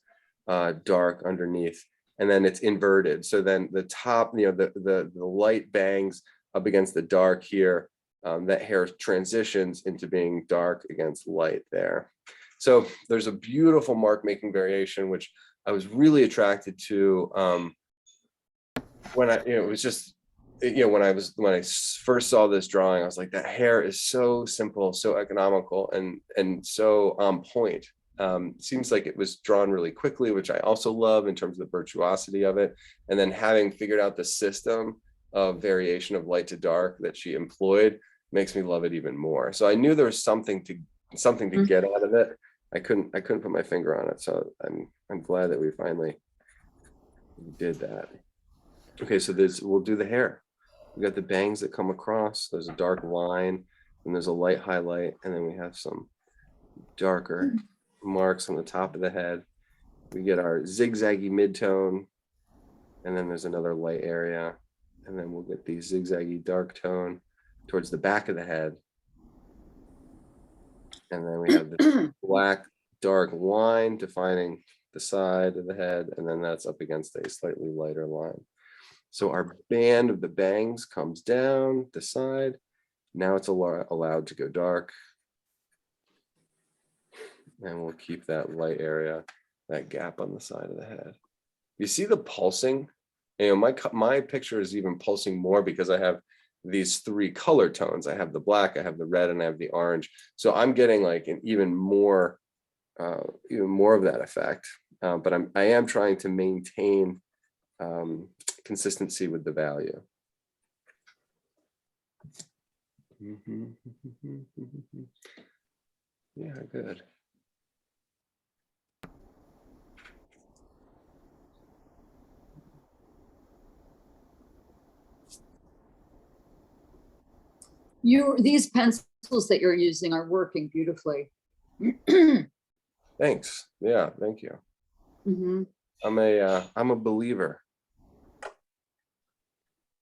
dark underneath, and then it's inverted. So then the top, you know, the light bangs up against the dark here, that hair transitions into being dark against light there. So there's a beautiful mark making variation, which I was really attracted to when I, you know, it was just, you know, when I first saw this drawing, I was like, that hair is so simple, so economical, and so on point. Seems like it was drawn really quickly, which I also love in terms of the virtuosity of it. And then having figured out the system of variation of light to dark that she employed makes me love it even more. So I knew there was something to get out of it. I couldn't put my finger on it. So I'm glad that we finally did that. Okay, so we'll do the hair. We got the bangs that come across. There's a dark line, and there's a light highlight, and then we have some darker marks on the top of the head. We get our zigzaggy midtone, and then there's another light area, and then we'll get the zigzaggy dark tone towards the back of the head. And then we have this black dark line defining the side of the head, and then that's up against a slightly lighter line. So our band of the bangs comes down the side. Now it's allowed to go dark. And we'll keep that light area, that gap on the side of the head. You see the pulsing? You know, my picture is even pulsing more because I have these three color tones. I have the black, I have the red, and I have the orange. So I'm getting like an even more of that effect. But I am trying to maintain consistency with the value. Yeah, good. These pencils that you're using are working beautifully. Thanks. Yeah, thank you. Mm-hmm. I'm a believer.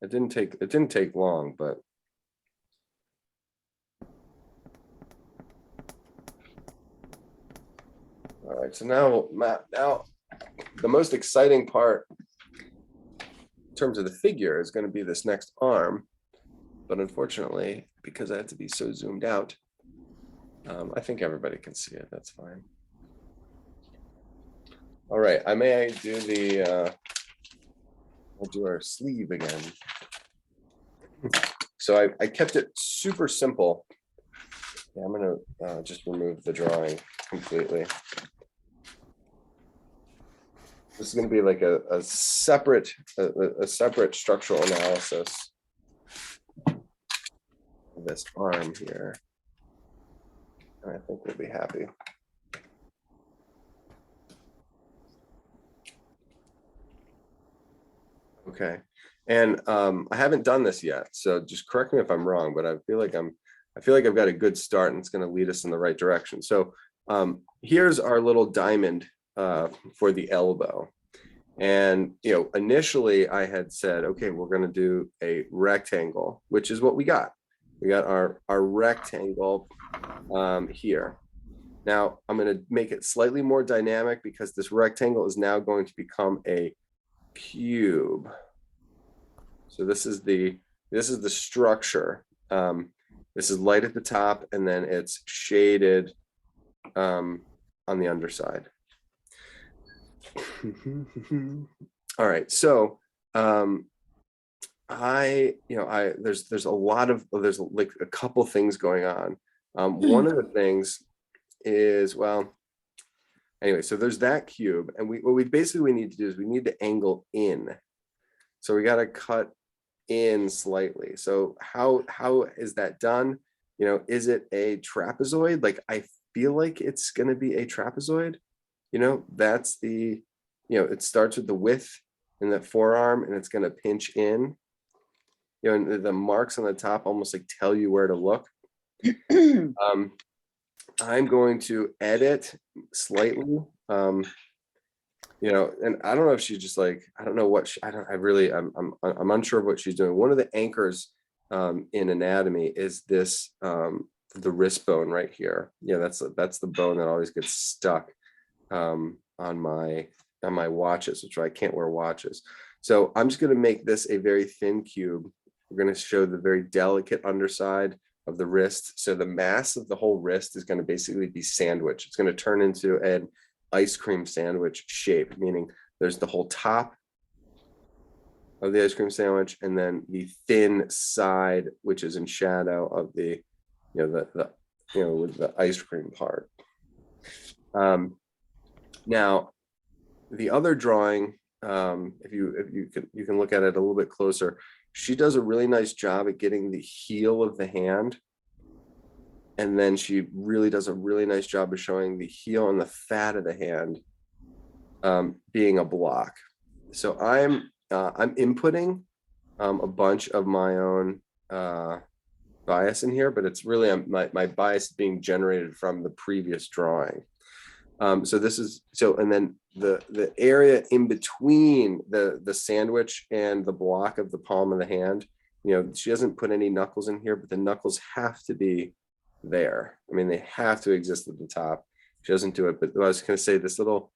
It didn't take long, but all right. So now the most exciting part in terms of the figure is going to be this next arm, but unfortunately, because I have to be so zoomed out, I think everybody can see it. That's fine. All right, may do the we'll do our sleeve again. So I kept it super simple. Yeah, I'm gonna just remove the drawing completely. This is gonna be like a separate structural analysis of this arm here. And I think we'll be happy. Okay, and I haven't done this yet, so just correct me if I'm wrong, but I feel like I've got a good start, and it's going to lead us in the right direction. So here's our little diamond for the elbow, and initially I had said, okay, we're going to do a rectangle, which is what we got. We got our rectangle here. Now I'm going to make it slightly more dynamic because this rectangle is now going to become a cube. So this is the structure. This is light at the top, and then it's shaded on the underside. All right, so there's like a couple things going on. One of the things is, well, anyway, so there's that cube, and what we basically need to do is we need to angle in. So we got to cut in slightly. So how is that done? Is it a trapezoid? Like, I feel like it's going to be a trapezoid. That's the, it starts with the width in that forearm, and it's going to pinch in. And the marks on the top almost like tell you where to look. I'm going to edit slightly, and I don't know if she's just like, I don't know what I'm unsure of what she's doing. One of the anchors in anatomy is this, the wrist bone right here. That's the bone that always gets stuck on my watches, which I can't wear watches. So I'm just going to make this a very thin cube. We're going to show the very delicate underside of the wrist. So the mass of the whole wrist is going to basically be sandwich. It's going to turn into an ice cream sandwich shape, meaning there's the whole top of the ice cream sandwich, and then the thin side, which is in shadow of the, with the ice cream part. Now, the other drawing, if you can look at it a little bit closer, she does a really nice job at getting the heel of the hand. And then she really does a really nice job of showing the heel and the fat of the hand being a block. So I'm inputting a bunch of my own bias in here, but it's really my bias being generated from the previous drawing. So this is, and then the area in between the sandwich and the block of the palm of the hand, she doesn't put any knuckles in here, but the knuckles have to be there. I mean, they have to exist at the top. She doesn't do it, but I was going to say this little,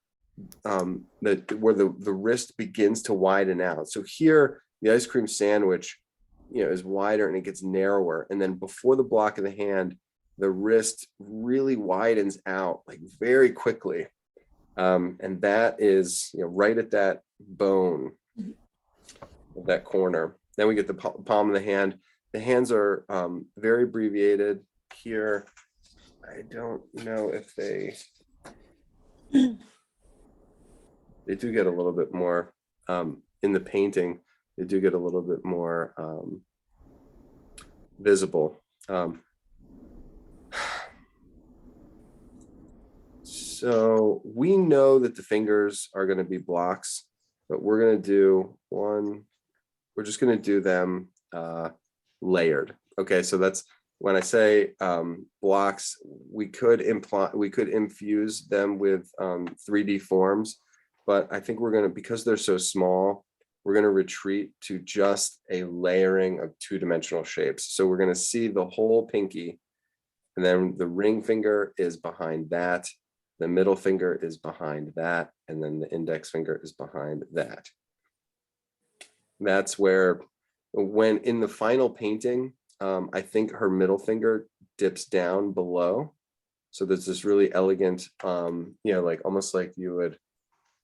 where the wrist begins to widen out. So here, the ice cream sandwich, is wider and it gets narrower. And then before the block of the hand, the wrist really widens out like very quickly. And that is, right at that bone of that corner. Then we get the palm of the hand. The hands are very abbreviated here. I don't know if they do get a little bit more in the painting. They do get a little bit more visible. So we know that the fingers are going to be blocks, but we're going to do we're just going to do them layered. Okay, so that's when I say blocks, we could infuse them with 3D forms, but I think we're going to, because they're so small, we're going to retreat to just a layering of two-dimensional shapes. So we're going to see the whole pinky, and then the ring finger is behind that. The middle finger is behind that, and then the index finger is behind that. That's where, when in the final painting, I think her middle finger dips down below. So there's this really elegant, like almost like you would,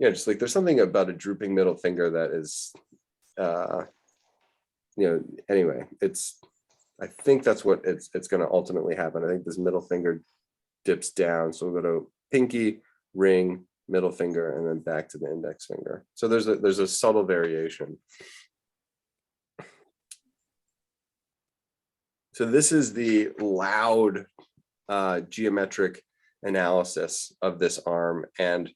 just like there's something about a drooping middle finger that is anyway, I think that's what it's going to ultimately happen. I think this middle finger dips down. So we'll go to pinky, ring, middle finger, and then back to the index finger. So there's a subtle variation. So this is the loud geometric analysis of this arm, and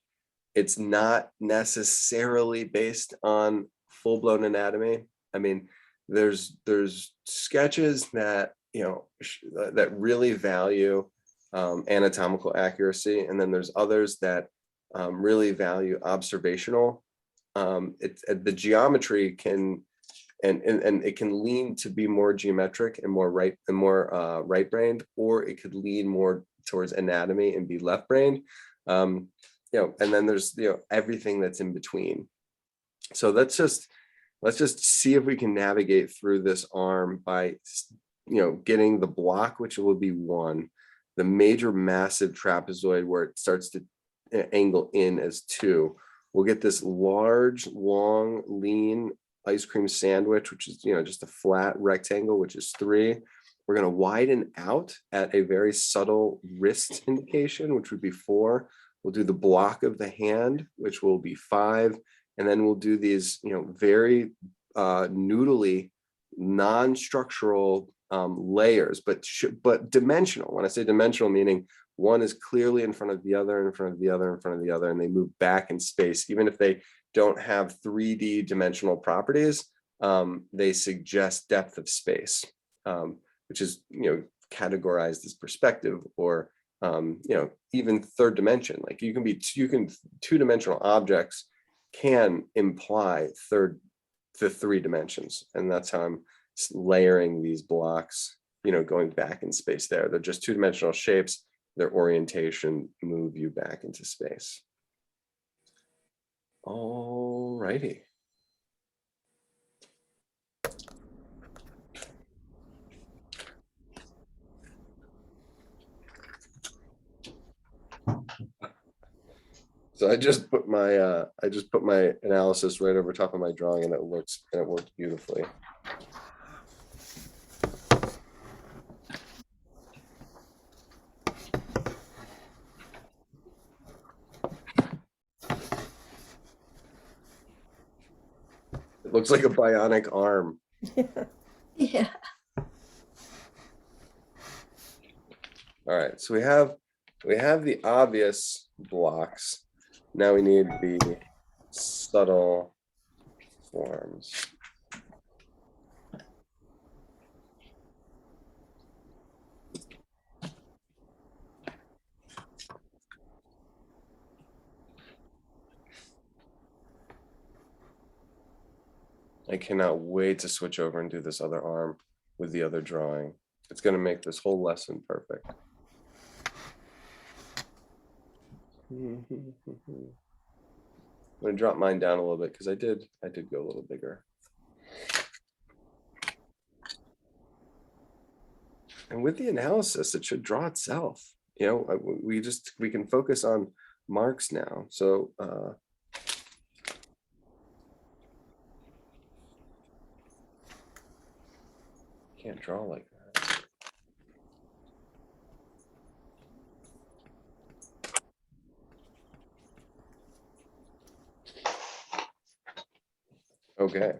it's not necessarily based on full-blown anatomy. I mean, there's sketches that that really value anatomical accuracy, and then there's others that really value observational. The geometry can and it can lean to be more geometric and more right-brained, or it could lean more towards anatomy and be left-brained. And then there's everything that's in between. So let's just see if we can navigate through this arm by getting the block, which will be 1, the major massive trapezoid where it starts to angle in as 2. We'll get this large, long, lean ice cream sandwich, which is just a flat rectangle, which is 3. We're going to widen out at a very subtle wrist indication, which would be 4. We'll do the block of the hand, which will be 5. And then we'll do these, very noodly, non-structural layers, but dimensional. When I say dimensional, meaning one is clearly in front of the other, in front of the other, in front of the other, and they move back in space. Even if they don't have 3D dimensional properties, they suggest depth of space, which is, categorized as perspective, or even third dimension. Like two-dimensional objects can imply the 3 dimensions, and that's how I'm layering these blocks, going back in space there. They're just 2-dimensional shapes. Their orientation move you back into space. All righty. So I just put my analysis right over top of my drawing, and it works beautifully. It looks like a bionic arm. Yeah. All right, so we have the obvious blocks. Now we need the subtle forms. I cannot wait to switch over and do this other arm with the other drawing. It's going to make this whole lesson perfect. I'm going to drop mine down a little bit because I did go a little bigger. And with the analysis, it should draw itself. We can focus on marks now. So can't draw like that. Okay,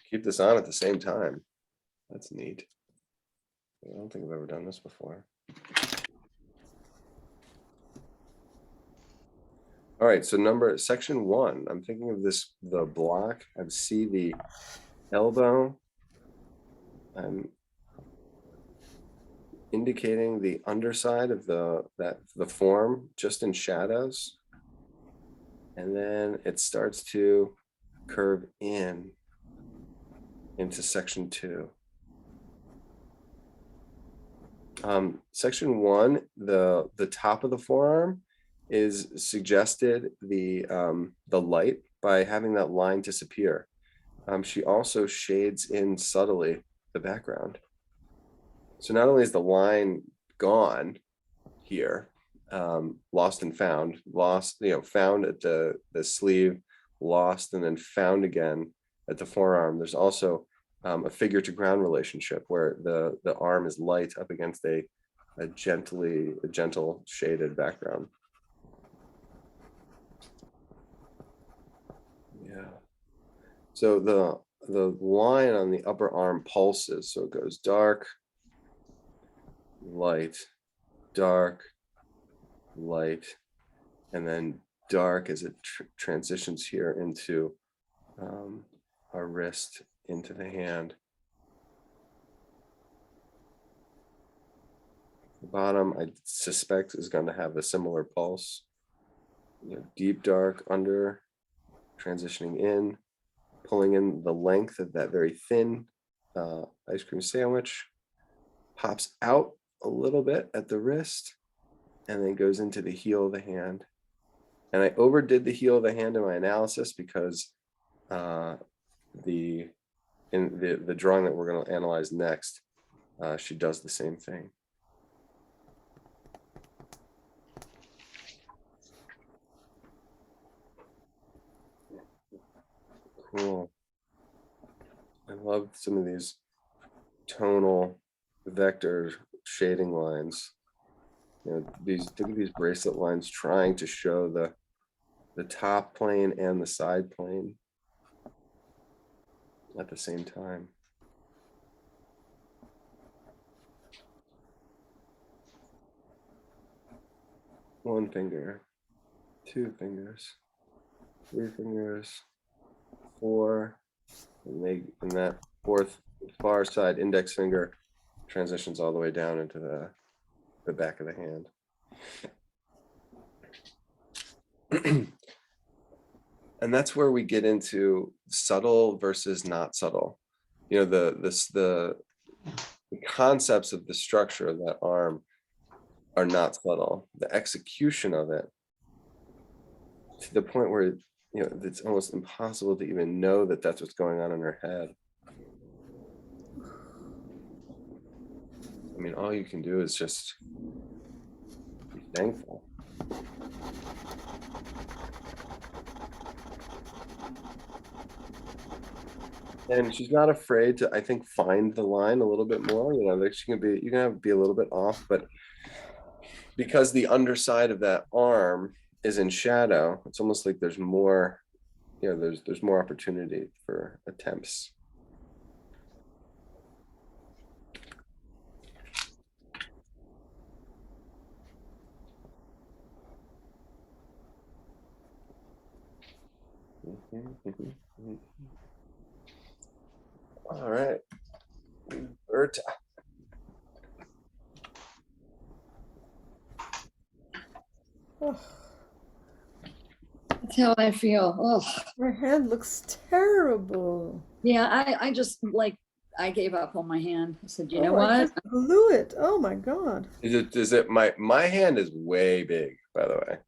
keep this on at the same time. That's neat. I don't think I've ever done this before. All right, so section 1, I'm thinking of the block. I see the elbow. I'm indicating the underside of the form just in shadows. And then it starts to curve into section 2. Section 1, the top of the forearm is suggested the light by having that line disappear. She also shades in subtly the background. So not only is the line gone here, lost and found, found at the sleeve, lost and then found again at the forearm. There's also a figure to ground relationship where the arm is light up against a gentle shaded background. Yeah. So the line on the upper arm pulses, so it goes dark, light, dark, light, and then dark as it transitions here into our wrist, into the hand. The bottom, I suspect, is going to have a similar pulse. You know, deep dark under, transitioning in, pulling in the length of that very thin ice cream sandwich, pops out a little bit at the wrist, and then goes into the heel of the hand. And I overdid the heel of the hand in my analysis because in the drawing that we're going to analyze next, she does the same thing. Cool. I love some of these tonal vector shading lines. You know, look at these bracelet lines trying to show the top plane and the side plane at the same time. One finger, 2 fingers, 3 fingers, 4, and that 4th far side index finger transitions all the way down into the back of the hand. And that's where we get into subtle versus not subtle. You know, the concepts of the structure of that arm are not subtle. The execution of it, to the point where, you know, it's almost impossible to even know that that's what's going on in her head. I mean, all you can do is just be thankful. And she's not afraid to, I think, find the line a little bit more. You know, that she can be, you're gonna be a little bit off, but because the underside of that arm is in shadow, it's almost like there's more, you know, there's more opportunity for attempts. All right, Berta. That's how I feel. Oh, My hand looks terrible. yeah, I just like, I gave up on my hand. I said, you know I what? just blew it. Oh my God. Is it my hand is way big, by the way.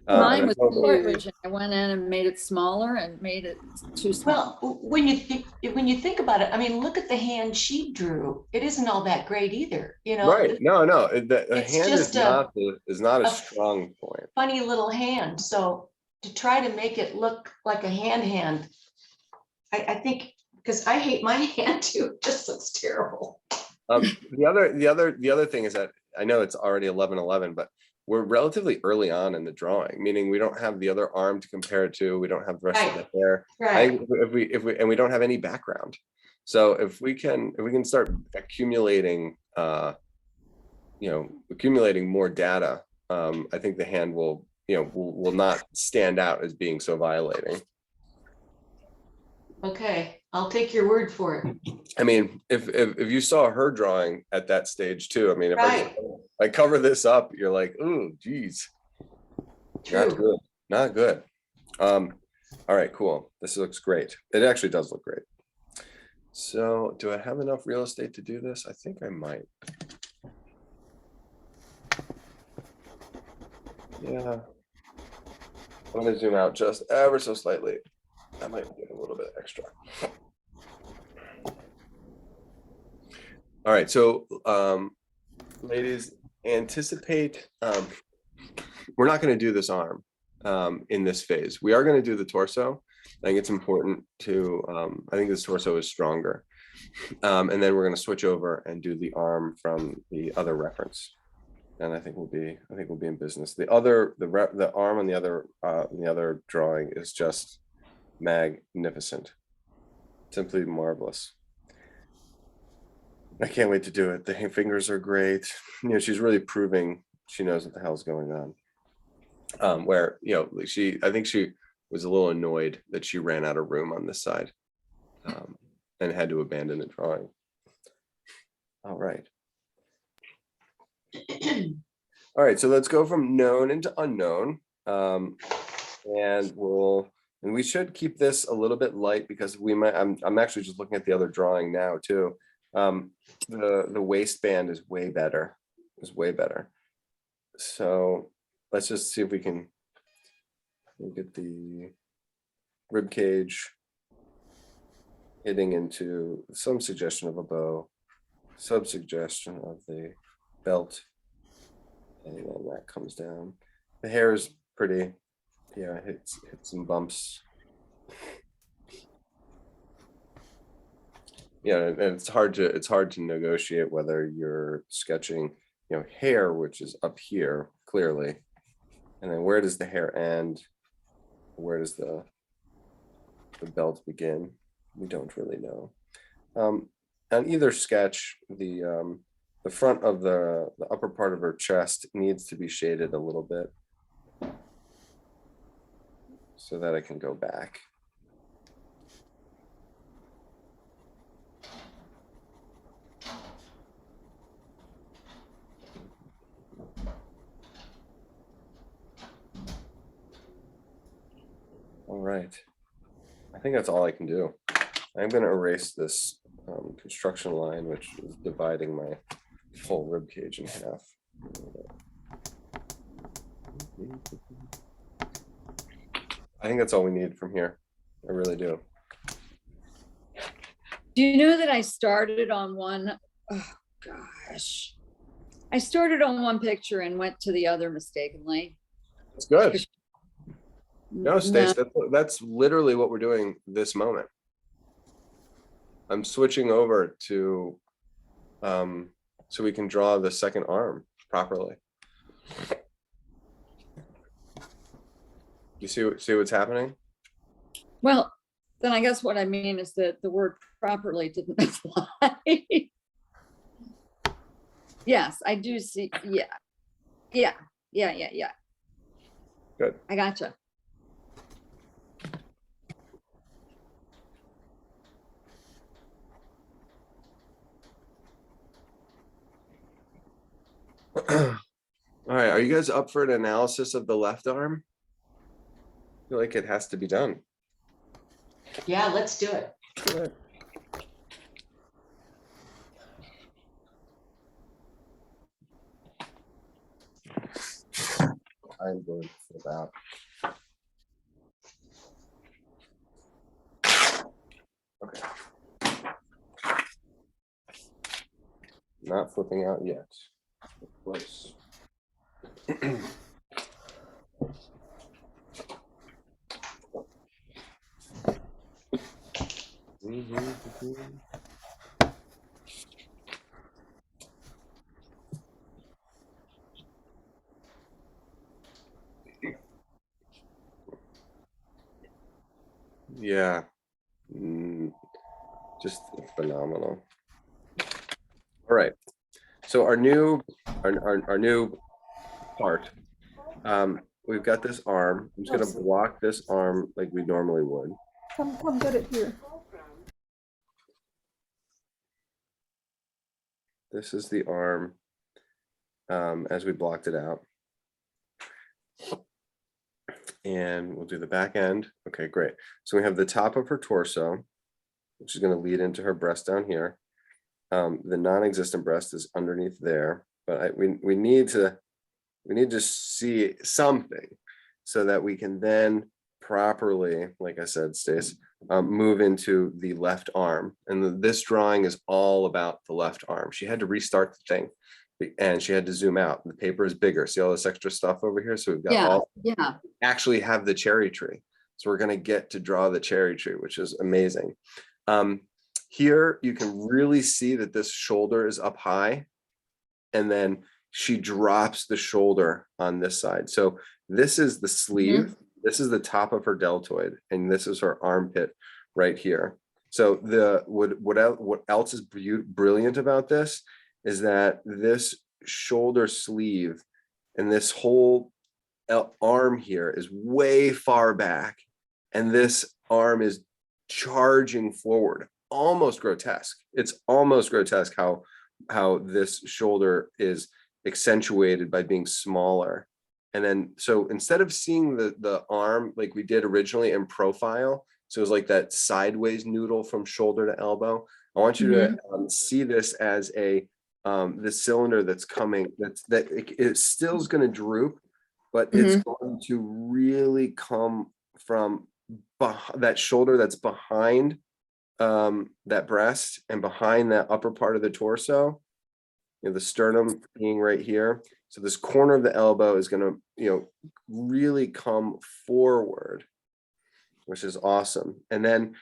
Mine and was I told her- huge, and I went in and made it smaller and made it too small. Well, when you think about it, I mean, look at the hand she drew. It isn't all that great either, you know. right? No, the It's hand just is not a a strong point. funny little hand. So to try to make it look like a hand, I think, because I hate my hand too. It just looks terrible. The other thing is that I know it's already 11:11, but we're relatively early on in the drawing, meaning we don't have the other arm to compare it to. We don't have the rest of the hair. Right. And we don't have any background. So if we can start accumulating, accumulating more data, I think the hand will not stand out as being so violating. Okay, I'll take your word for it. I mean, if you saw her drawing at that stage too, I mean, if Right. I cover this up, you're like, oh, geez, not True. good, not good. All right, cool. This looks great. It actually does look great. So do I have enough real estate to do this? I think I might. Yeah. I'm gonna zoom out just ever so slightly. I might get a little bit extra. All right, so ladies, anticipate, we're not going to do this arm in this phase. We are going to do the torso. I think it's important to, I think this torso is stronger. And then we're going to switch over and do the arm from the other reference. And I think we'll be in business. The arm on the other drawing is just magnificent, simply marvelous. I can't wait to do it. The fingers are great. You know, she's really proving she knows what the hell's going on. Where, you know, I think she was a little annoyed that she ran out of room on this side, and had to abandon the drawing. All right. All right, so let's go from known into unknown. And we should keep this a little bit light because we might, I'm actually just looking at the other drawing now too. The waistband is way better, So let's just see if we can get the rib cage hitting into some suggestion of a bow, suggestion of the belt, and then that comes down. The hair is pretty, yeah, hit some bumps. Yeah, and it's hard to negotiate whether you're sketching, you know, hair, which is up here clearly, and then where does the hair end? Where does the belt begin? We don't really know. On either sketch, the front of the upper part of her chest needs to be shaded a little bit so that I can go back. All right. I think that's all I can do. I'm going to erase this construction line, which is dividing my full rib cage in half. I think that's all we need from here. I really do. Do you know that I started on one? Oh gosh. I started on one picture and went to the other mistakenly. That's good. No, Stace, that's literally what we're doing this moment. I'm switching over to so we can draw the second arm properly. You see what's happening? Well, then I guess what I mean is that the word properly didn't apply. Yes, I do see. Yeah. Good. I gotcha. All right, are you guys up for an analysis of the left arm? I feel like it has to be done. Yeah, let's do it. Good. I'm going to fill out. Okay. Not flipping out yet. Close. Yeah, just phenomenal. All right, so our new part. We've got this arm. I'm just gonna block this arm like we normally would. Come get it here. This is the arm as we blocked it out. And we'll do the back end. Okay, great. So we have the top of her torso, which is going to lead into her breast down here. The non-existent breast is underneath there, but we need to see something so that we can then properly, like I said, Stace, move into the left arm. And this drawing is all about the left arm. She had to restart the thing and she had to zoom out. The paper is bigger. See all this extra stuff over here? So we've got actually have the cherry tree. So we're going to get to draw the cherry tree, which is amazing. here you can really see that this shoulder is up high, and then she drops the shoulder on this side. So this is the sleeve, this is the top of her deltoid, and this is her armpit right here. So what else is brilliant about this is that this shoulder sleeve and this whole arm here is way far back, and this arm is charging forward, almost grotesque. It's almost grotesque how this shoulder is accentuated by being smaller. And then, so instead of seeing the arm like we did originally in profile, so it was like that sideways noodle from shoulder to elbow, I want you to see this as a the cylinder that's coming, it still is going to droop, but it's going to really come from that shoulder that's behind that breast and behind that upper part of the torso, the sternum being right here. So this corner of the elbow is going to, really come forward, which is awesome. And then,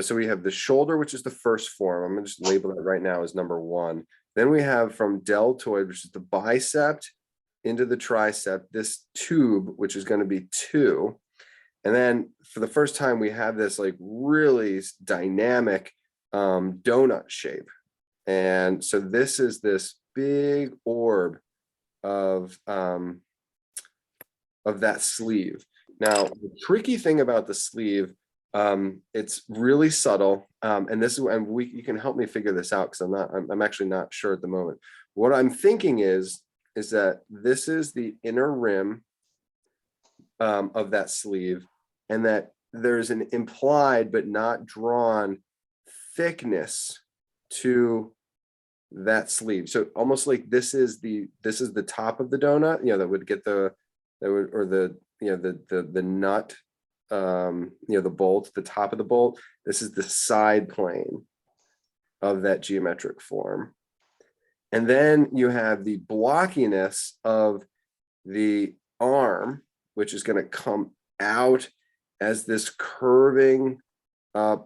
so we have the shoulder, which is the first form. I'm going to just label it right now as number 1. Then we have from deltoid, which is the bicep, into the tricep, this tube, which is going to be 2. And then for the first time, we have this like really dynamic donut shape. And so this is this big orb of that sleeve. Now, the tricky thing about the sleeve, it's really subtle. And this is, and you can help me figure this out, because I'm actually not sure at the moment. What I'm thinking is that this is the inner rim of that sleeve, and that there's an implied but not drawn thickness to that sleeve. So almost like this is the top of the donut, that would get the nut, the bolt, the top of the bolt. This is the side plane of that geometric form. And then you have the blockiness of the arm, which is going to come out as this curving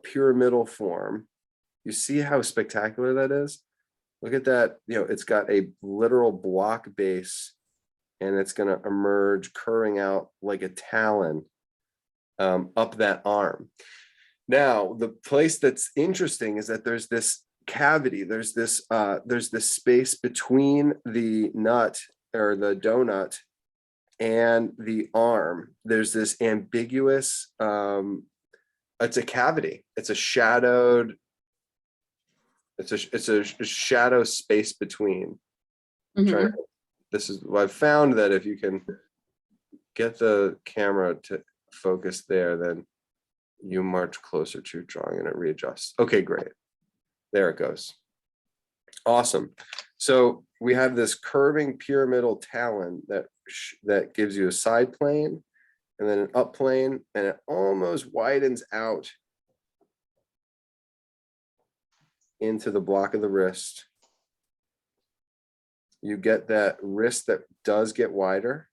pyramidal form. You see how spectacular that is? Look at that. It's got a literal block base, and it's going to emerge curving out like a talon up that arm. Now, the place that's interesting is that there's this cavity, there's this space between the nut or the donut and the arm. There's this ambiguous, it's a cavity, it's a shadowed, it's a shadow space between. This is what I've found, that if you can get the camera to focus there, then you march closer to drawing, and it readjusts. Okay, great. There it goes. Awesome. So we have this curving pyramidal talon that gives you a side plane and then an up plane, and it almost widens out into the block of the wrist. You get that wrist that does get wider.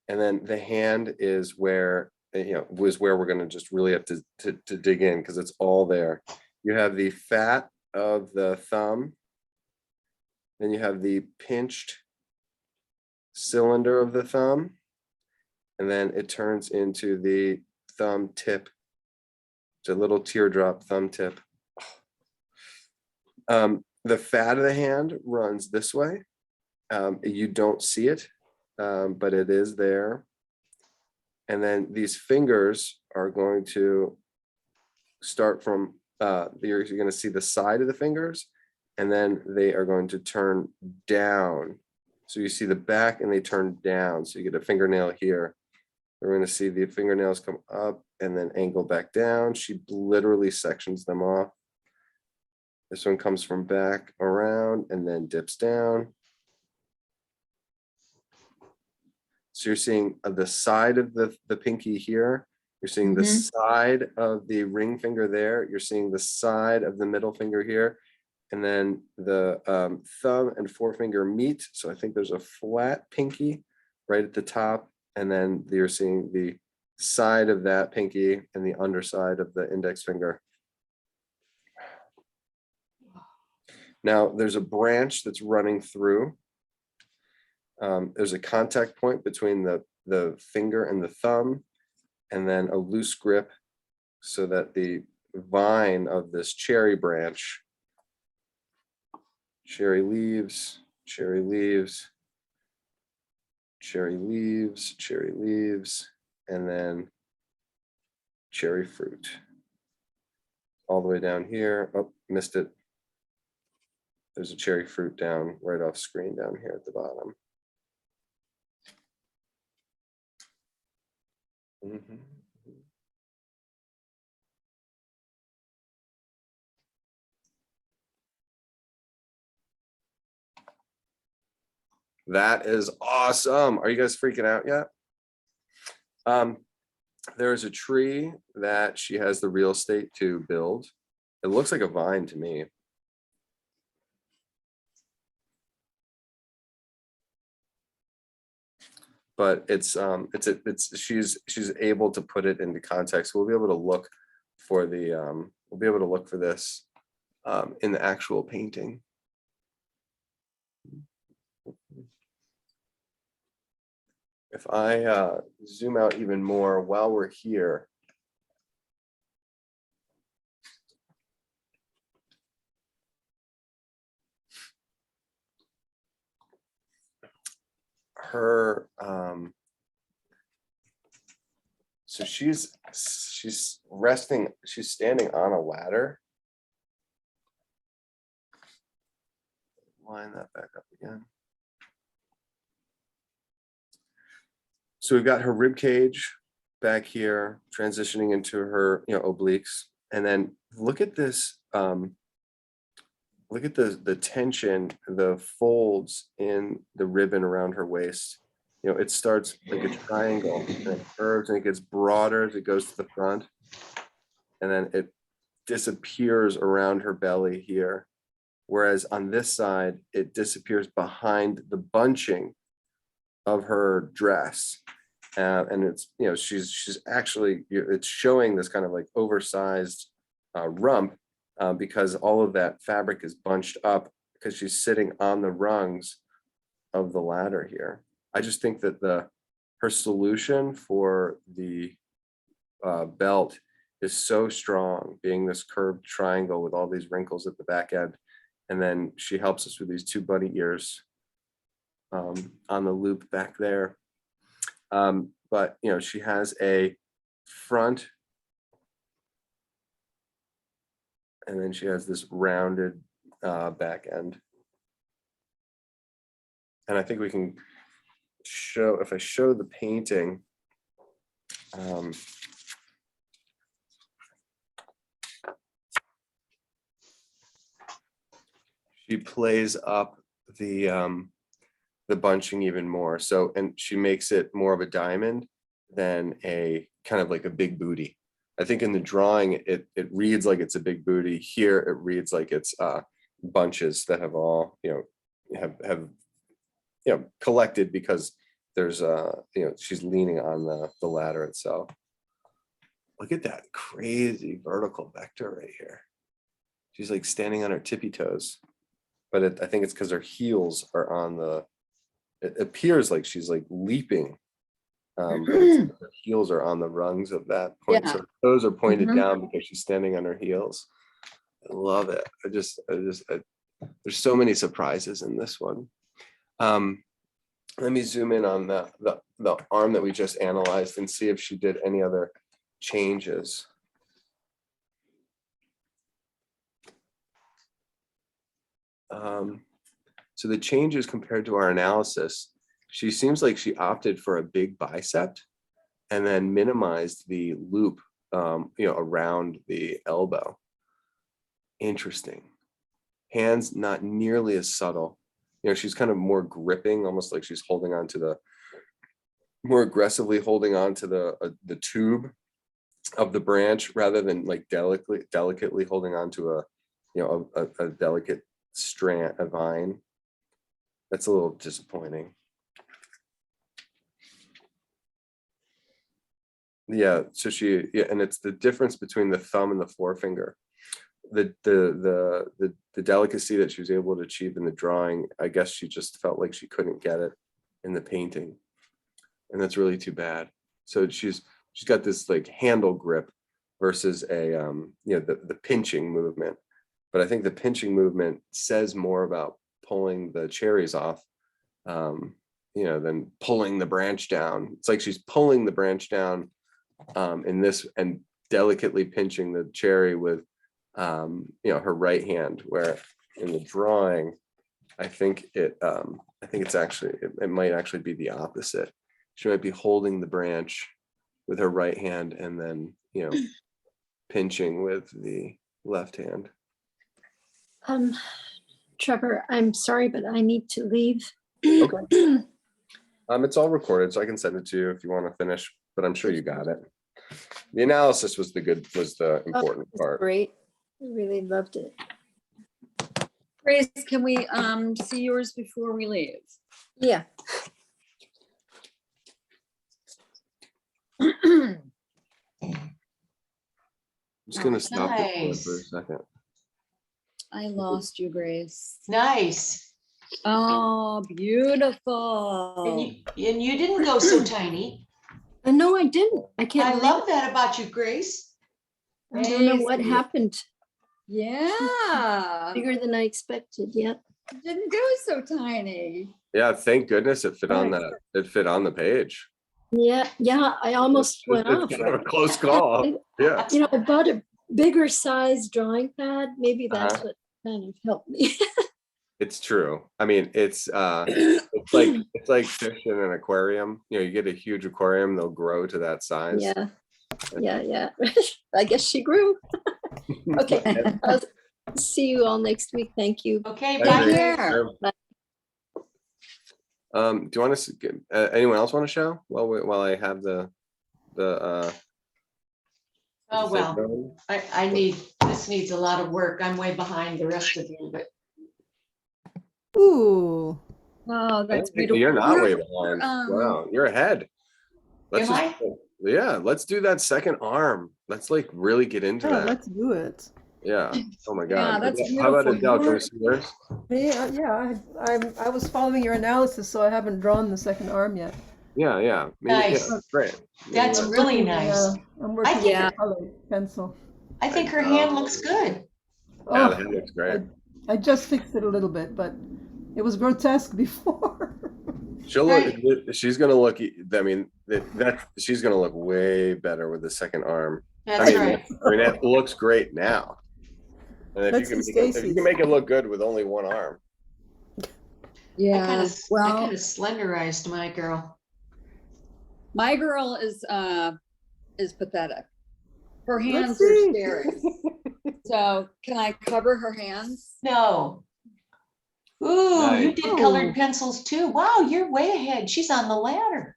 And then the hand is where, we're going to just really have to dig in, because it's all there. You have the fat of the thumb. Then you have the pinched cylinder of the thumb. And then it turns into the thumb tip. It's a little teardrop thumb tip. The fat of the hand runs this way. You don't see it, but it is there. And then these fingers are going to start from, you're going to see the side of the fingers, and then they are going to turn down. So you see the back and they turn down. So you get a fingernail here. We're going to see the fingernails come up and then angle back down. She literally sections them off. This one comes from back around and then dips down. So you're seeing the side of the pinky here. You're seeing the side of the ring finger there. You're seeing the side of the middle finger here. And then the thumb and forefinger meet. So I think there's a flat pinky right at the top. And then you're seeing the side of that pinky and the underside of the index finger. Now there's a branch that's running through. There's a contact point between the finger and the thumb, and then a loose grip so that the vine of this cherry branch, cherry leaves, cherry leaves, cherry leaves, cherry leaves, and then cherry fruit. All the way down here. Oh, missed it. There's a cherry fruit down right off screen down here at the bottom. Mhm. That is awesome. Are you guys freaking out yet? There's a tree that she has the real estate to build. It looks like a vine to me. But it's she's able to put it into context. We'll be able to look for the we'll be able to look for this in the actual painting. If I zoom out even more while we're here, her so she's resting, she's standing on a ladder. Line that back up again. So we've got her rib cage back here transitioning into her, obliques, and then look at this. Look at the tension, the folds in the ribbon around her waist. It starts like a triangle and it curves and it gets broader as it goes to the front, and then it disappears around her belly here. Whereas on this side, it disappears behind the bunching of her dress. And it's, she's actually, it's showing this kind of like oversized rump because all of that fabric is bunched up because she's sitting on the rungs of the ladder here. I just think that her solution for the belt is so strong, being this curved triangle with all these wrinkles at the back end. And then she helps us with these two bunny ears on the loop back there. But she has a front, and then she has this rounded back end. And I think we can show, if I show the painting, she plays up the bunching even more. So, and she makes it more of a diamond than a kind of like a big booty. I think in the drawing, it reads like it's a big booty. Here, it reads like it's bunches that have all, have collected because there's she's leaning on the ladder itself. Look at that crazy vertical vector right here. She's like standing on her tippy toes, but I think it's because her heels are on it appears like she's like leaping, but her heels are on the rungs of that point. Yeah. So her toes are pointed down because she's standing on her heels. I love it. There's so many surprises in this one. Let me zoom in on the arm that we just analyzed and see if she did any other changes. So the changes compared to our analysis, she seems like she opted for a big bicep and then minimized the loop, around the elbow. Interesting. Hands not nearly as subtle. She's kind of more gripping, almost like she's holding on to more aggressively holding on to the tube of the branch rather than like delicately holding on to a delicate strand, a vine. That's a little disappointing. Yeah, so and it's the difference between the thumb and the forefinger. the delicacy that she was able to achieve in the drawing, I guess she just felt like she couldn't get it in the painting, and that's really too bad. So she's got this like handle grip versus a the pinching movement, but I think the pinching movement says more about pulling the cherries off than pulling the branch down. It's like she's pulling the branch down in this and delicately pinching the cherry with her right hand, where in the drawing I think it's actually it might actually be the opposite. She might be holding the branch with her right hand and then pinching with the left hand. Trevor, I'm sorry, but I need to leave. Okay. It's all recorded, so I can send it to you if you want to finish, but I'm sure you got it. The analysis was the important part. Great. I really loved it. Grace, can we see yours before we leave? Yeah. I'm just gonna stop it for a Nice. second. I lost you, Grace. Nice. Oh, beautiful. And you didn't go so tiny. No, I didn't. I can't. I believe love that about you, Grace. I don't know what Crazy. happened. Yeah, Bigger than I expected. Yep. didn't go so tiny. Yeah, thank goodness it fit on Right. it fit on the page. Yeah. Yeah. I almost went off. It's kind of a close call. Yeah. You know, I bought a bigger size drawing pad. Maybe that's Uh-huh. what kind of helped me. It's true. I mean, it's like fish in an aquarium. You get a huge aquarium, they'll grow to that size. Yeah. Yeah. Yeah. I guess she grew. Okay. I'll see you all next week. Thank you. Okay, Bye, bye. Grace. care. Do you want to anyone else want to show while I have the Oh, well, this needs a lot of work. I'm way behind the rest of you, but Ooh, Oh, that's beautiful. You're not way We're- behind. um, Wow, you're ahead. Let's Am yeah, let's do that second arm. Let's like really get into yeah, that. let's do it. Yeah. Oh my Yeah, God. that's How about beautiful. Adele? Can we You're- see yours? I was following your analysis, so I haven't drawn the second arm yet. Yeah, yeah. Nice. Great. that's Yeah. really Working, nice. I'm working think- with a colored pencil. I think her hand looks good. Yeah, the Oh, hand looks great. I just fixed it a little bit, but it was grotesque before. She'll look. She's gonna look. I mean, she's gonna look way better with the second arm. That's right. I mean, it looks great now. And if Let's you see can, if you Stacy's. can make it look good with only one arm. I Yeah, kind well, of slenderized my girl. my girl is pathetic. Her Let's hands are see. scary. So can I cover her hands? No. Ooh, you Nice. did colored pencils too. Wow, you're way ahead. She's on the ladder.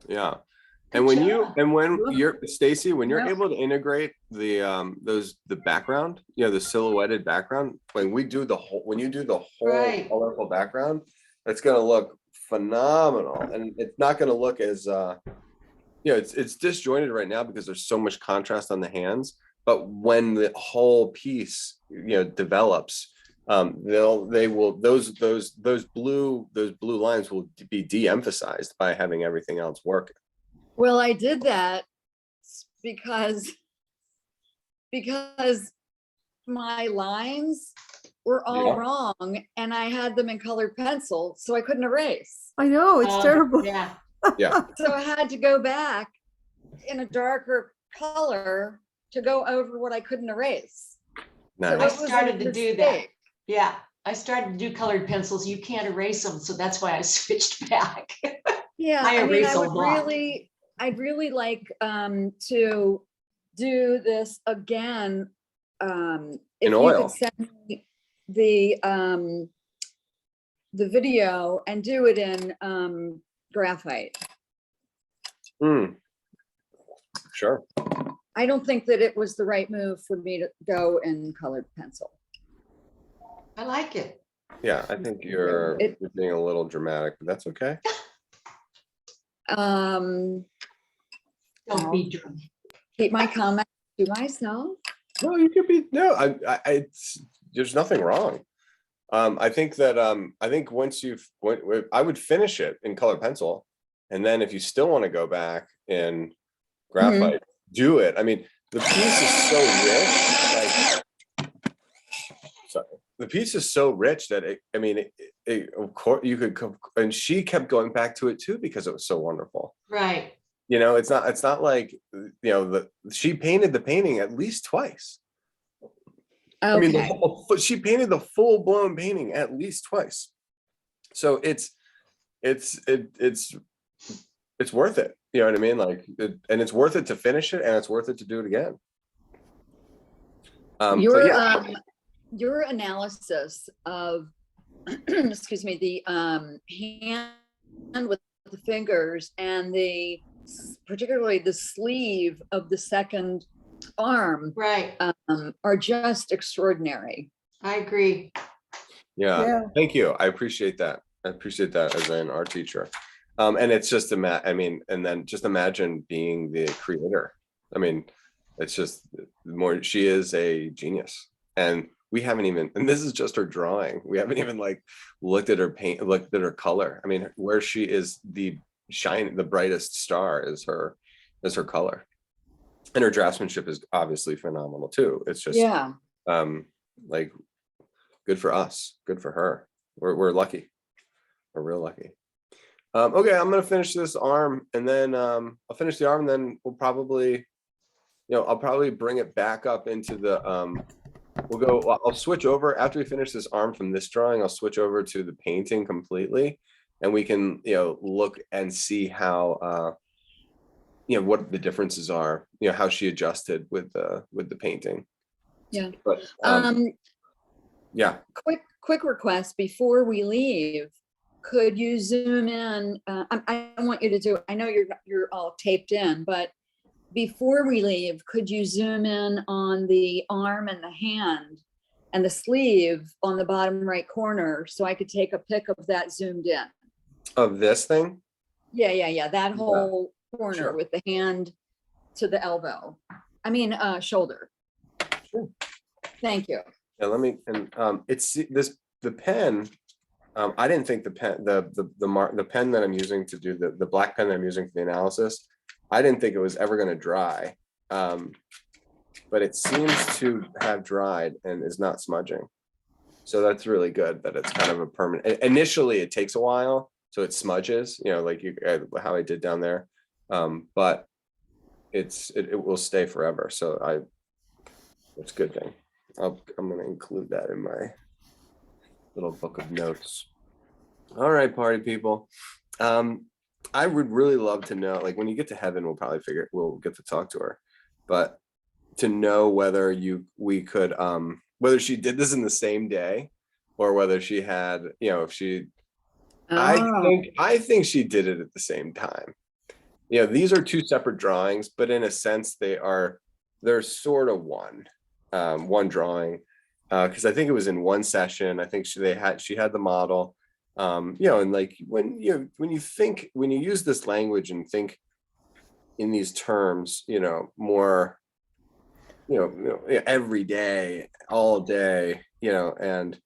Yeah. Good And when job. you're Stacy, when you're Yeah. able to integrate the background, the silhouetted background, when you do the whole Right. colorful background, it's gonna look phenomenal. And it's not gonna look as it's disjointed right now because there's so much contrast on the hands. But when the whole piece develops, those blue lines will be de-emphasized by having everything else working. Well, I did that because my lines were all Yeah. wrong and I had them in colored pencil, so I couldn't erase. I know, it's terrible. Yeah. Yeah. So I had to go back in a darker color to go over what I couldn't erase. So Nice. it I was a started to do that. mistake. Yeah. I stared to do colored pencils. You can't erase them. So that's why I switched back. Yeah, I I mean, erase a lot. I'd really like to do this again. If In you oil. could send me the video and do it in graphite. Sure. I don't think that it was the right move for me to go in colored pencil. I like it. Yeah, I think you're being a little dramatic, but that's okay. Don't be drunk. Keep my comments to myself. No, you could be, no, there's nothing wrong. I think that, I think once I would finish it in color pencil. And then if you still want to go back in graphite, do it. I mean, the piece is so rich, sorry, the piece is so rich that of course you could come, and she kept going back to it too, because it was so wonderful. Right. It's not like, she painted the painting at least twice. I mean, Okay. she painted the full blown painting at least twice. So it's worth it. You know what I mean? And it's worth it to finish it, and it's worth it to do it again. Your analysis of, excuse me, the hand with the fingers and particularly the sleeve of the second arm, Right. are just extraordinary. I agree. Yeah. Thank you. I appreciate that. As an art teacher. And it's just and then just imagine being the creator. I mean, it's just she is a genius. And we haven't even, and this is just her drawing. We haven't even looked at her paint, looked at her color. I mean, where she is the brightest star is her color. And her draftsmanship is obviously phenomenal too. It's just, good for us, good for her. We're lucky. We're real lucky. Okay, I'm gonna finish this arm, and then I'll finish the arm, and then we'll probably, I'll probably bring it back up into the, I'll switch over after we finish this arm from this drawing. I'll switch over to the painting completely, and we can, look and see how, what the differences are, how she adjusted with the painting. Yeah. But yeah. Quick request before we leave. Could you zoom in? I don't want you to do it. I know you're all taped in, but before we leave, could you zoom in on the arm and the hand and the sleeve on the bottom right corner, so I could take a pic of that zoomed in? Of this thing? Yeah. That whole corner, sure, with the hand to the elbow. I mean, shoulder. Sure. Thank you. Yeah, let me, and the pen. I didn't think the pen that I'm using to do the black pen that I'm using for the analysis, I didn't think it was ever going to dry, but it seems to have dried and is not smudging. So that's really good that it's kind of a permanent. Initially, it takes a while, so it smudges, how I did down there, but it will stay forever. So it's a good thing. I'm going to include that in my little book of notes. All right, party people. I would really love to know, when you get to heaven, we'll get to talk to her, but to know whether we could, whether she did this in the same day, or whether she had, if she, I think she did it at the same time. These are two separate drawings, but in a sense they're sort of one drawing. Because I think it was in one session. I think she had the model, and when you use this language and think in these terms, more, every day, all day, and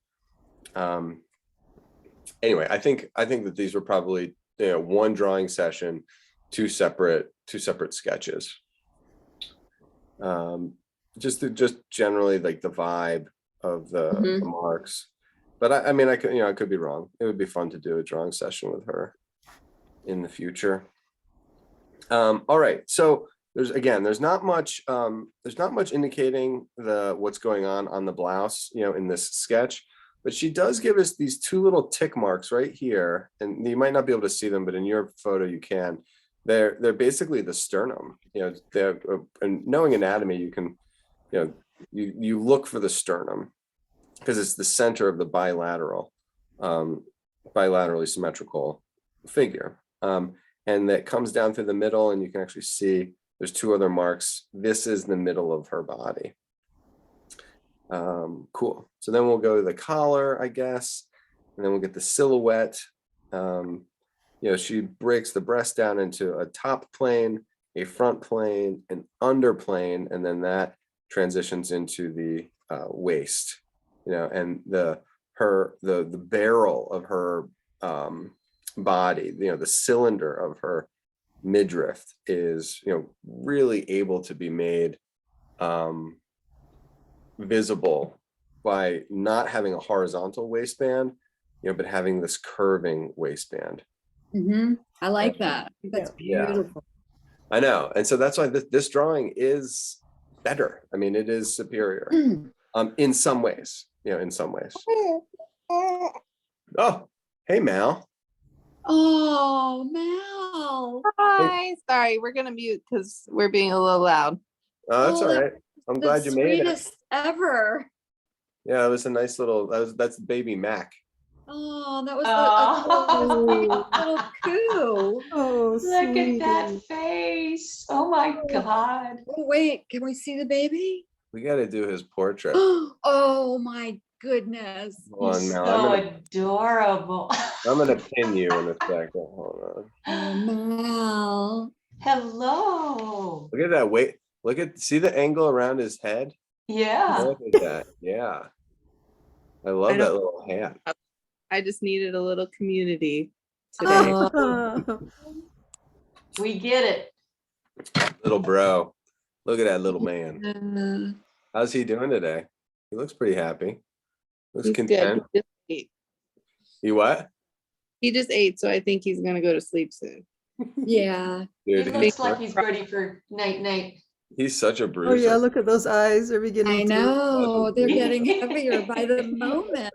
anyway, I think that these were probably, one drawing session, two separate sketches. Just generally the vibe of the marks, but I mean, I could be wrong. It would be fun to do a drawing session with her in the future. All right, so there's not much indicating what's going on the blouse, in this sketch, but she does give us these two little tick marks right here, and you might not be able to see them, but in your photo you can. They're basically the sternum. And knowing anatomy, you can, you look for the sternum because it's the center of the bilaterally symmetrical figure. And that comes down through the middle, and you can actually see there's two other marks. This is the middle of her body. Cool. So then we'll go to the collar, I guess, and then we'll get the silhouette. She breaks the breast down into a top plane, a front plane, an under plane, and then that transitions into the waist, you know, and the barrel of her body, you know, the cylinder of her midriff is, you know, really able to be made visible by not having a horizontal waistband, you know, but having this curving waistband. I like that. I think that's Yeah. beautiful. I know. And so that's why this drawing is better. I mean, it is superior in some ways, you know, in some ways. Oh, hey, Mal. Oh, Mel. Hi, sorry, we're gonna mute because we're being a little loud. Oh, that's Oh, all that right. I'm The glad you made it. sweetest ever. Yeah, it was a nice little, that's baby Mac. Oh, that was Oh. a little coo. Oh, Look at that sweetie. face. Oh my God. Oh, wait, can we see the baby? We got to do his portrait. Oh my goodness. Hold on, He's Mal. so adorable. I'm gonna pin you in a second. Hold on. Oh, Mal. Hello. Look at that. Wait, see the angle around his head? Yeah. Look at that. Yeah. I love I that don't- little hand. I just needed a little community today. Oh, We get it. Little bro. Look at that little man. uh, How's he doing today? He looks pretty happy. Looks He's content. good. He just ate. You what? He just ate, so I think he's gonna go to sleep soon. yeah. He Dude, looks like he's ready for night night. he's such a Oh bruiser. yeah, look at those eyes. They're beginning I to. know. They're getting heavier by the moment.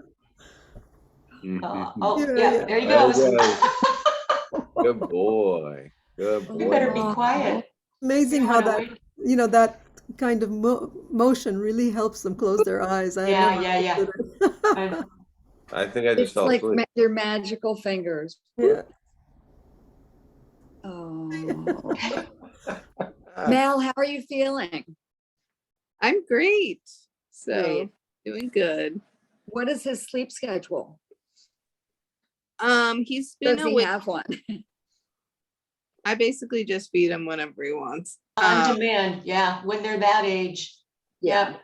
Mhm. Oh, Yeah, yeah, yeah. there he There he goes. Good boy. Good You better boy. be quiet. Amazing You how wanna that, wait? you know, that kind of motion really helps them close their eyes. I Yeah, never yeah. understood it. I- I think I just It's fell like asleep. their magical fingers. Yeah. Oh. Mel, how are you feeling? I'm great. So Great. doing good. What is his sleep schedule? He's been Does he awake. have one? I basically just feed him whenever he wants. On demand, yeah, when they're that age. Yeah.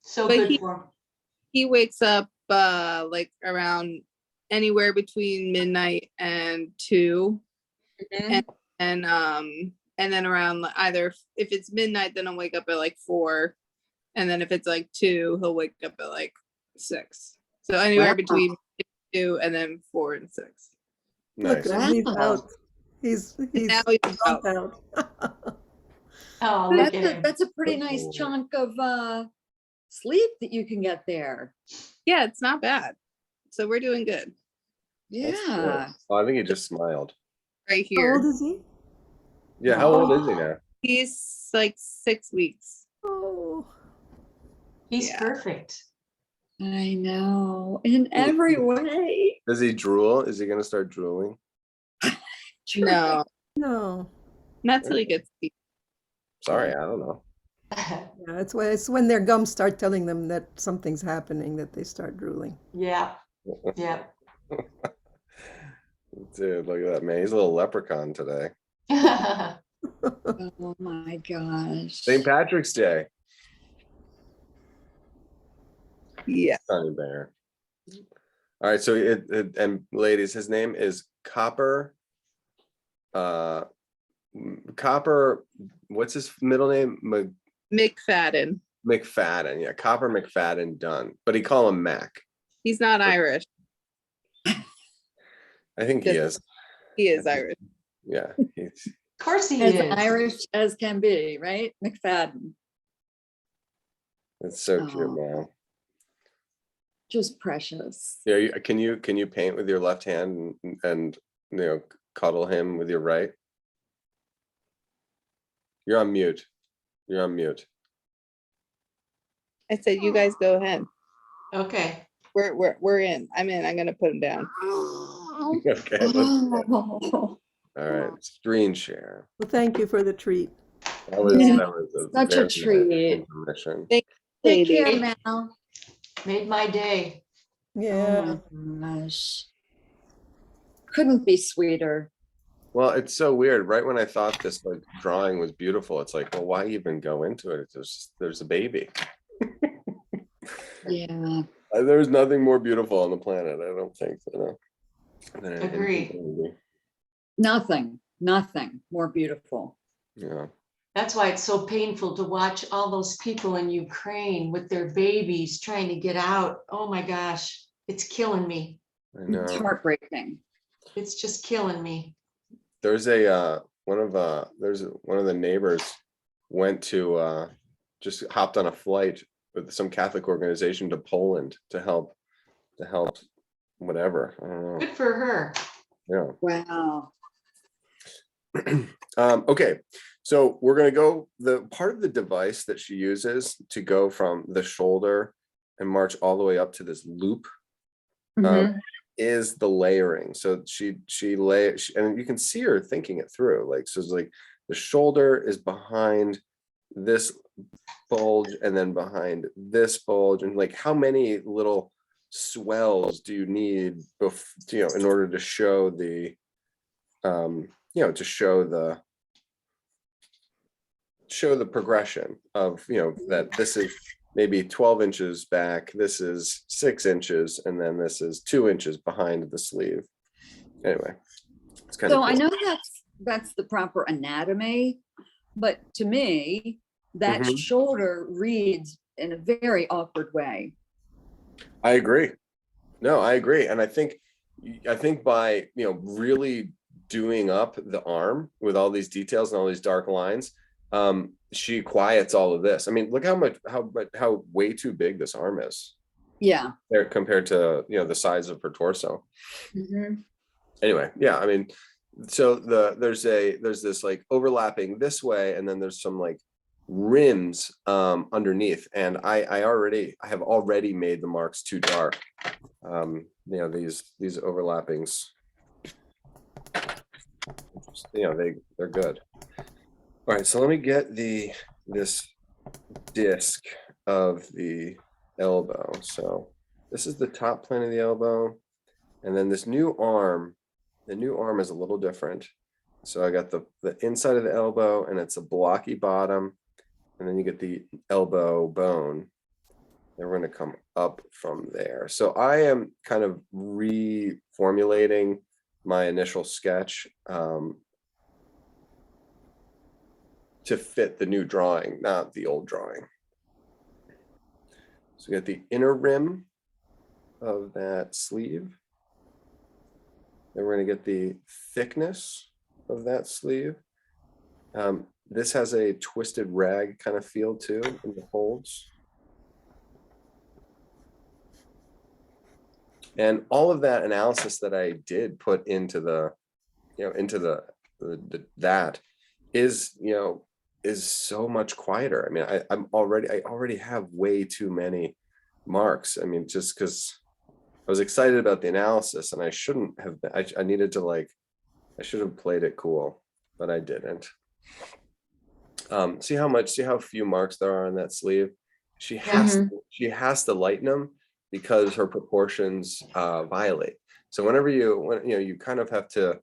So But good he- for 'em. He wakes up like around anywhere between midnight and 2. And then around either if it's midnight, then I'll wake up at like 4. And then if it's like 2, he'll wake up at like 6. So anywhere Wow. between 2 and then 4 and 6. Look Nice. at him, he's Wow. out. He's Now he's out. out. Oh, look at him. That's a pretty nice Oh. chunk of sleep that you can get there. Yeah, it's not bad. So we're doing good That's good. Yeah. Oh, I think he just smiled. right How here. old is he? Yeah, how old is he now? He's like 6 weeks. Oh, He's Yeah. perfect. I know. In every way. Does he drool? Is he gonna start drooling? No, no. not till he gets to Sorry, I don't know. Yeah, it's when their gums start telling them that something's happening that they start drooling. Yeah, yeah. Dude, look at that man. He's a little leprechaun today. Oh my gosh. St. Patrick's Day. Yeah. Sunny Bear. All right, so and ladies, his name is Copper. Copper. What's his middle name? McFadden. McFadden. Yeah, Copper McFadden Dunn. But he call him Mac. He's not Irish. I think he is. He is Irish. Yeah, he's. Of course he As is. Irish as can be, right? McFadden. It's so cute, Oh. man. Just precious. Yeah, can you paint with your left hand and you know cuddle him with your right? You're on mute. You're on mute. I said, you guys go ahead. Okay. We're in. I'm in. I'm gonna put him down. Okay. Let's, Oh, all right. Screen share. Well, thank you for the treat. That was Yeah. that was a Such a very nice treat. intermission. take Lady. care, Mal. Made my day. Yeah. Oh my gosh. Couldn't be sweeter. Well, it's so weird. Right when I thought this like drawing was beautiful, it's like, well, why even go into it? There's a baby. Yeah. There's nothing more beautiful on the planet, I don't think, than an Agree. infant baby. Nothing more beautiful. Yeah. That's why it's so painful to watch all those people in Ukraine with their babies trying to get out. Oh my gosh, it's killing me. I It's know. heartbreaking. It's just killing me. There's one of the neighbors went to just hopped on a flight with some Catholic organization to Poland to help whatever. I don't know. Good for her. Yeah. Wow. Okay, so we're gonna go, the part of the device that she uses to go from the shoulder and march all the way up to this loop Mhm. is the layering. So and you can see her thinking it through. Like, so it's like the shoulder is behind this bulge and then behind this bulge, and like how many little swells do you need in order to show the to show the progression of that this is maybe 12 inches back, this is 6 inches, and then this is 2 inches behind the sleeve. Anyway, it's kind of So I know that's the proper anatomy, but to me, that Mhm. shoulder reads in a very awkward way. I agree. No, I agree. And I think by really doing up the arm with all these details and all these dark lines, she quiets all of this. I mean, look how way too big this arm is Yeah. there compared to the size of her torso. Mhm. Anyway, yeah, I mean, so there's this like overlapping this way, and then there's some like rims underneath, and I have already made the marks too dark. These overlappings, they're good. All right, so let me get this disc of the elbow. So this is the top plane of the elbow, and then this new arm. The new arm is a little different. So I got the inside of the elbow, and it's a blocky bottom, and then you get the elbow bone. Then we're going to come up from there. So I am kind of reformulating my initial sketch to fit the new drawing, not the old drawing. So we got the inner rim of that sleeve. Then we're going to get the thickness of that sleeve. This has a twisted rag kind of feel too in the folds. And all of that analysis that I did put into that is so much quieter. I mean, I already have way too many marks. I mean, just because I was excited about the analysis, and I shouldn't have been. I needed to I should have played it cool, but I didn't. See how few marks there are on that sleeve. She has to lighten them because her proportions violate. So whenever you kind of have to,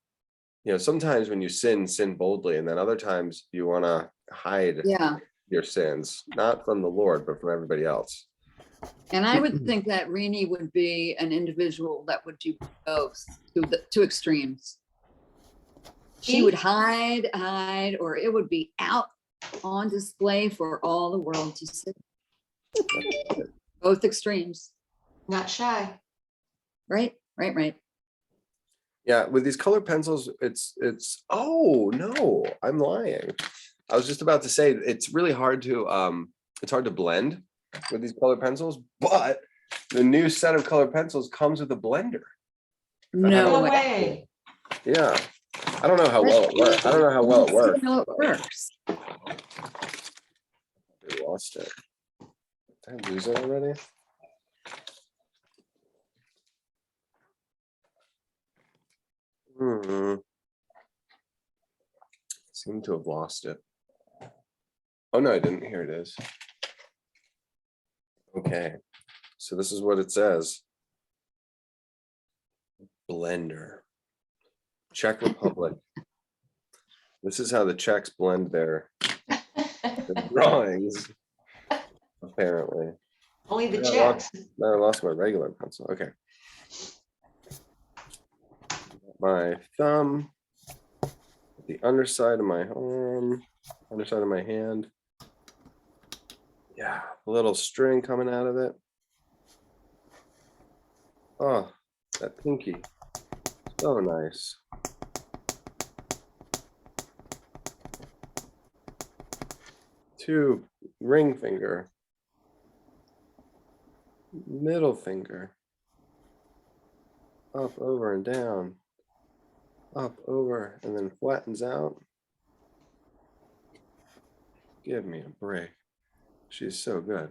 sometimes when you sin boldly, and then other times you want to hide Yeah. your sins, not from the Lord, but from everybody else. And I would think that Rini would be an individual that would do both to the two extremes. She would hide, or it would be out on display for all the world to see. Both extremes. Not shy. Right. Yeah, with these color pencils, oh no, I'm lying. I was just about to say it's really hard to blend with these color pencils, but the new set of color pencils comes with a blender. No No way. way. Yeah. I don't know how well it works. I don't know how well it works. How it works. I lost it. Did I lose it already? Seem to have lost it. Oh no, I didn't. Here it is. Okay. So this is what it says. Blender. Czech Republic. This is how the Czechs blend their drawings, apparently. Only the Yeah, Czechs. Now I lost my regular pencil. Okay. My thumb, the underside of my arm, underside of my hand. Yeah, a little string coming out of it. Oh, that pinky. So nice. Two, ring finger. Middle finger. Up, over, and down. Up, over, and then flattens out. Give me a break. She's so good.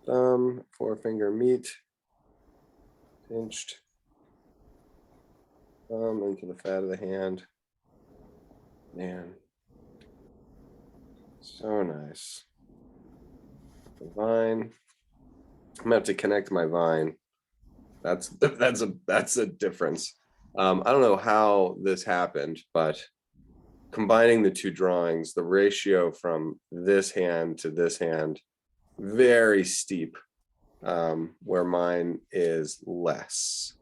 Thumb, forefinger meet. Pinched. Thumb into the fat of the hand. Man. So nice. The vine. I'm gonna have to connect my vine. That's a difference. I don't know how this happened, but combining the two drawings, the ratio from this hand to this hand, very steep, where mine is less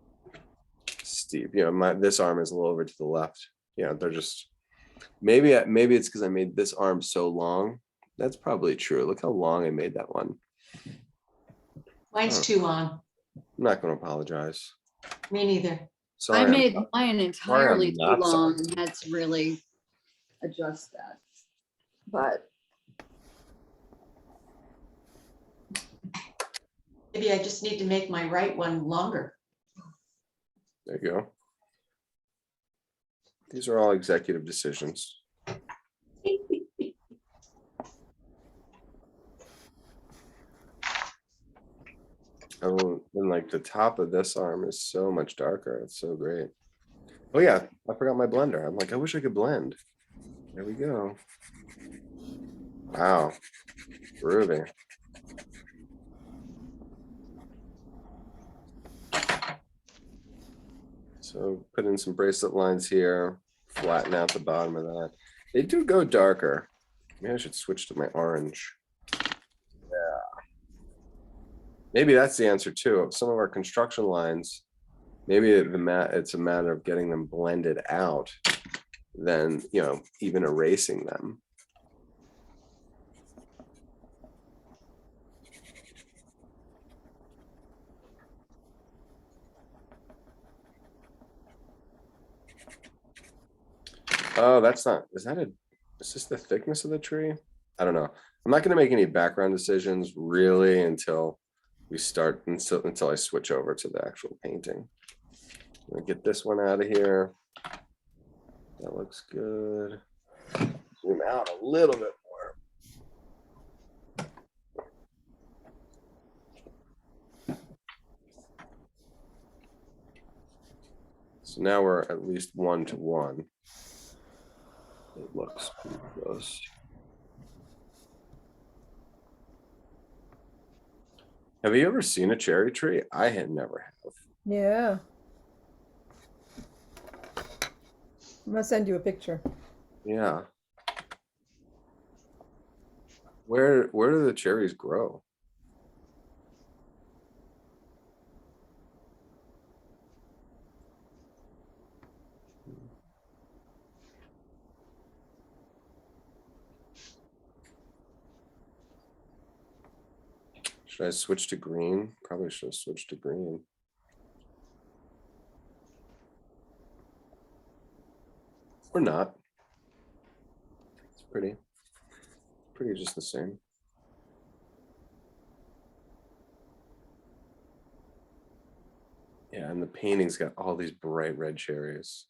steep. You know, this arm is a little over to the left. You know, they're just maybe it's because I made this arm so long. That's probably true. Look how long I made that one. Mine's too long. I'm not going to apologize. Me neither. Sorry, I made I'm mine entirely too not sorry. long. Had to really adjust that. But Maybe I just need to make my right one longer. There you go. These are all executive decisions. Oh, and like the top of this arm is so much darker. It's so great. Oh yeah, I forgot my blender. I'm like, I wish I could blend. There we go. Wow, groovy. So put in some bracelet lines here, flatten out the bottom of that. They do go darker. Maybe I should switch to my orange. Maybe that's the answer too. Some of our construction lines, maybe it's a matter of getting them blended out than, you know, even erasing them. Oh, that's not, is this the thickness of the tree? I don't know. I'm not going to make any background decisions really until we start, until I switch over to the actual painting. I'm gonna get this one out of here. That looks good. Zoom out a little bit more. So now we're at least 1-to-1. It looks pretty close. Have you ever seen a cherry tree? I had never have. Yeah. I'm gonna send you a picture. Yeah. Where do the cherries grow? Should I switch to green? Probably should have switched to green. Or not. It's pretty just the same. Yeah, and the painting's got all these bright red cherries.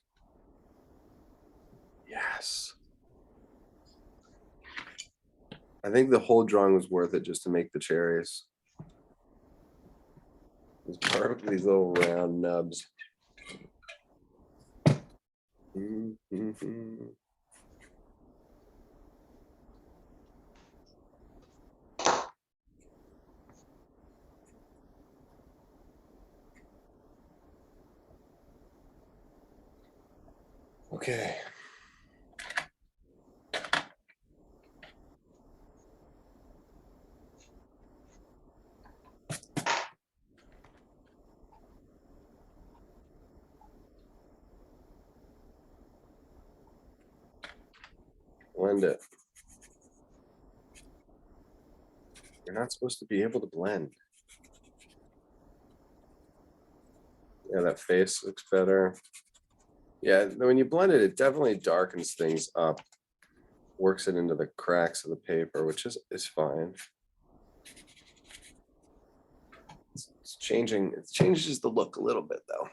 Yes. I think the whole drawing was worth it just to make the cherries. These little round nubs. Okay. blend it. You're not supposed to be able to blend. Yeah, that face looks better. Yeah, when you blend it, it definitely darkens things up, works it into the cracks of the paper, which is fine. It's changing, it changes the look a little bit though.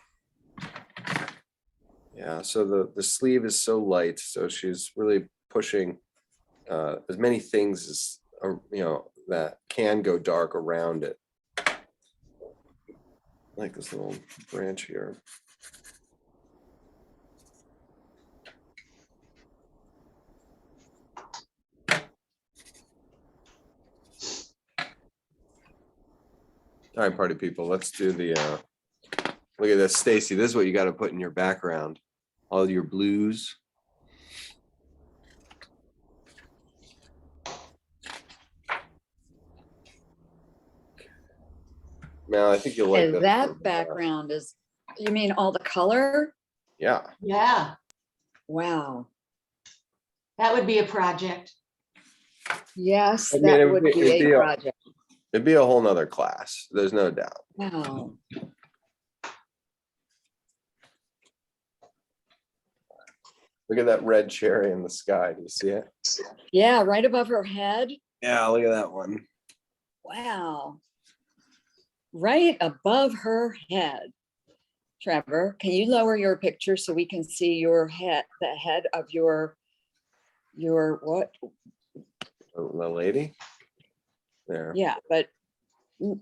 Yeah, so the sleeve is so light, so she's really pushing as many things as that can go dark around it. Like this little branch here. All right, party people, let's do the look at this, Stacy. This is what you got to put in your background. All your blues. Mel, I think you'll like And this that one. background is, you mean all the color? Yeah. Yeah, Wow. that would be a project. Yes, I mean, that it would would be- it'd be be a a- project. It'd be a whole nother class. There's no doubt. Wow. Look at that red cherry in the sky. Do you see it? Yeah, right above her head. Yeah, look at that one. Wow. Right above her head. Trevor, can you lower your picture so we can see your head, the head of your what? The lady. There. Yeah, but You're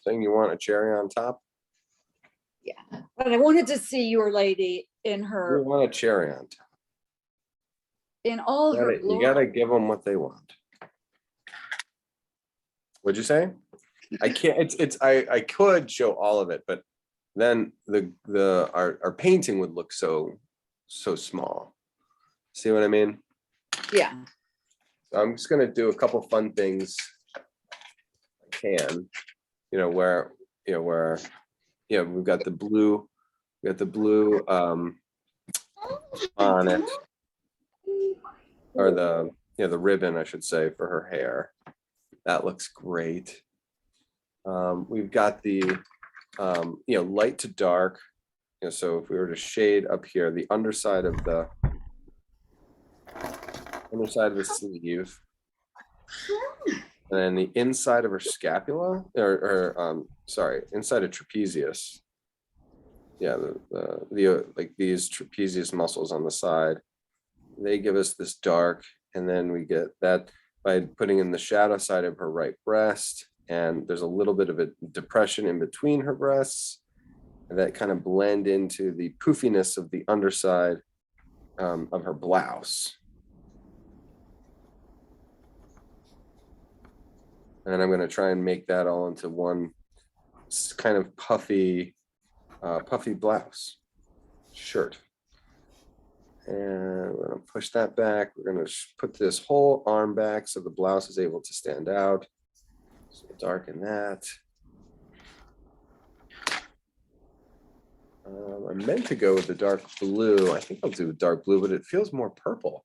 saying you want a cherry on top? but I wanted to see your lady in You her, want a cherry on top. in all her You gotta glory. give them what they want. What'd you say? I can't, I could show all of it, but then our painting would look so small. See what I mean? Yeah, So I'm just gonna do a couple fun things. I can, where we've got the blue, on it, or the ribbon, I should say, for her hair. That looks great. We've got the light to dark. So if we were to shade up here, the underside of the sleeve, and then the inside of her scapula, inside of trapezius. Yeah, the like these trapezius muscles on the side, they give us this dark, and then we get that by putting in the shadow side of her right breast, and there's a little bit of a depression in between her breasts, and that kind of blend into the poofiness of the underside of her blouse. And I'm going to try and make that all into one kind of puffy blouse shirt. And we're going to push that back. We're going to put this whole arm back so the blouse is able to stand out. So darken that. I meant to go with the dark blue. I think I'll do dark blue, but it feels more purple,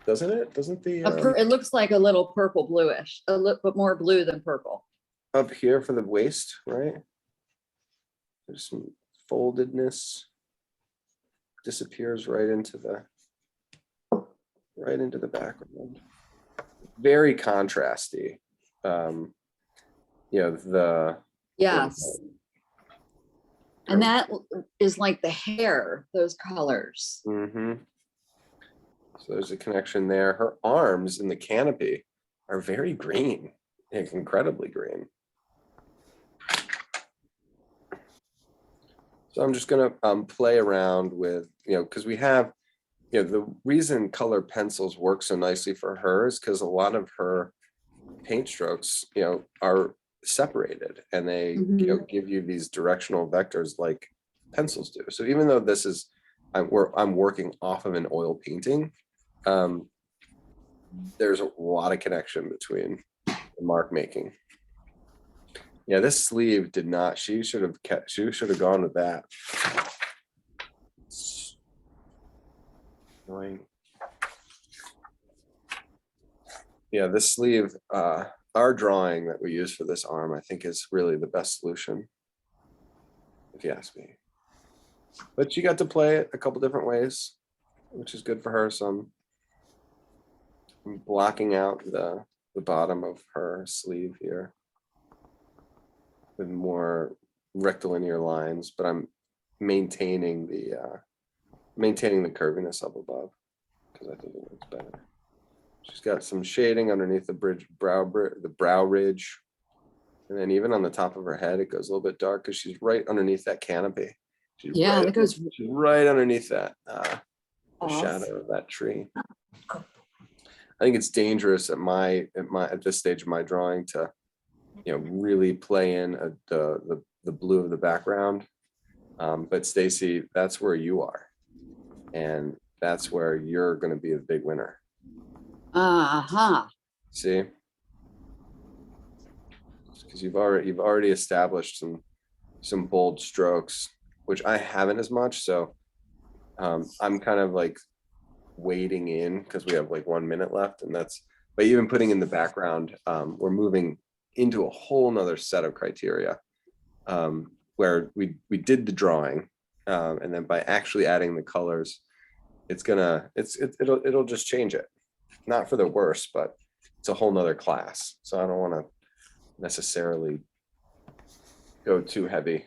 doesn't it? Doesn't the it looks like a little purple bluish, a little bit more blue than purple. up here for the waist, right? There's some foldedness. Disappears right into the background. Very contrasty. Yes. And that is like the hair, those colors. So there's a connection there. Her arms in the canopy are very green, incredibly green. So I'm just gonna play around with, because we have, the reason color pencils work so nicely for her is because a lot of her paint strokes, are separated, and they give you these directional vectors like pencils do. So even though this is, I'm working off of an oil painting, there's a lot of connection between the mark making. Yeah, this sleeve did not, she should have gone with that. Annoying. Yeah, this sleeve, our drawing that we use for this arm, I think is really the best solution, if you ask me. But she got to play it a couple different ways, which is good for her. So I'm blocking out the bottom of her sleeve here with more rectilinear lines, but I'm maintaining the curviness up above because I think it looks better. She's got some shading underneath the brow ridge, and then even on the top of her head, it goes a little bit dark because she's right underneath that canopy. She's Yeah, right, that goes. she's right underneath that the Awesome. shadow of that tree. I think it's dangerous at this stage of my drawing to, really play in the blue of the background. But Stacy, that's where you are, and that's where you're going to be a big winner. Uh-huh. See, because you've already established some bold strokes, which I haven't as much. So I'm kind of like wading in because we have like 1 minute left, and but even putting in the background, we're moving into a whole nother set of criteria where we did the drawing, and then by actually adding the colors, it'll just change it, not for the worse, but it's a whole nother class. So I don't want to necessarily go too heavy,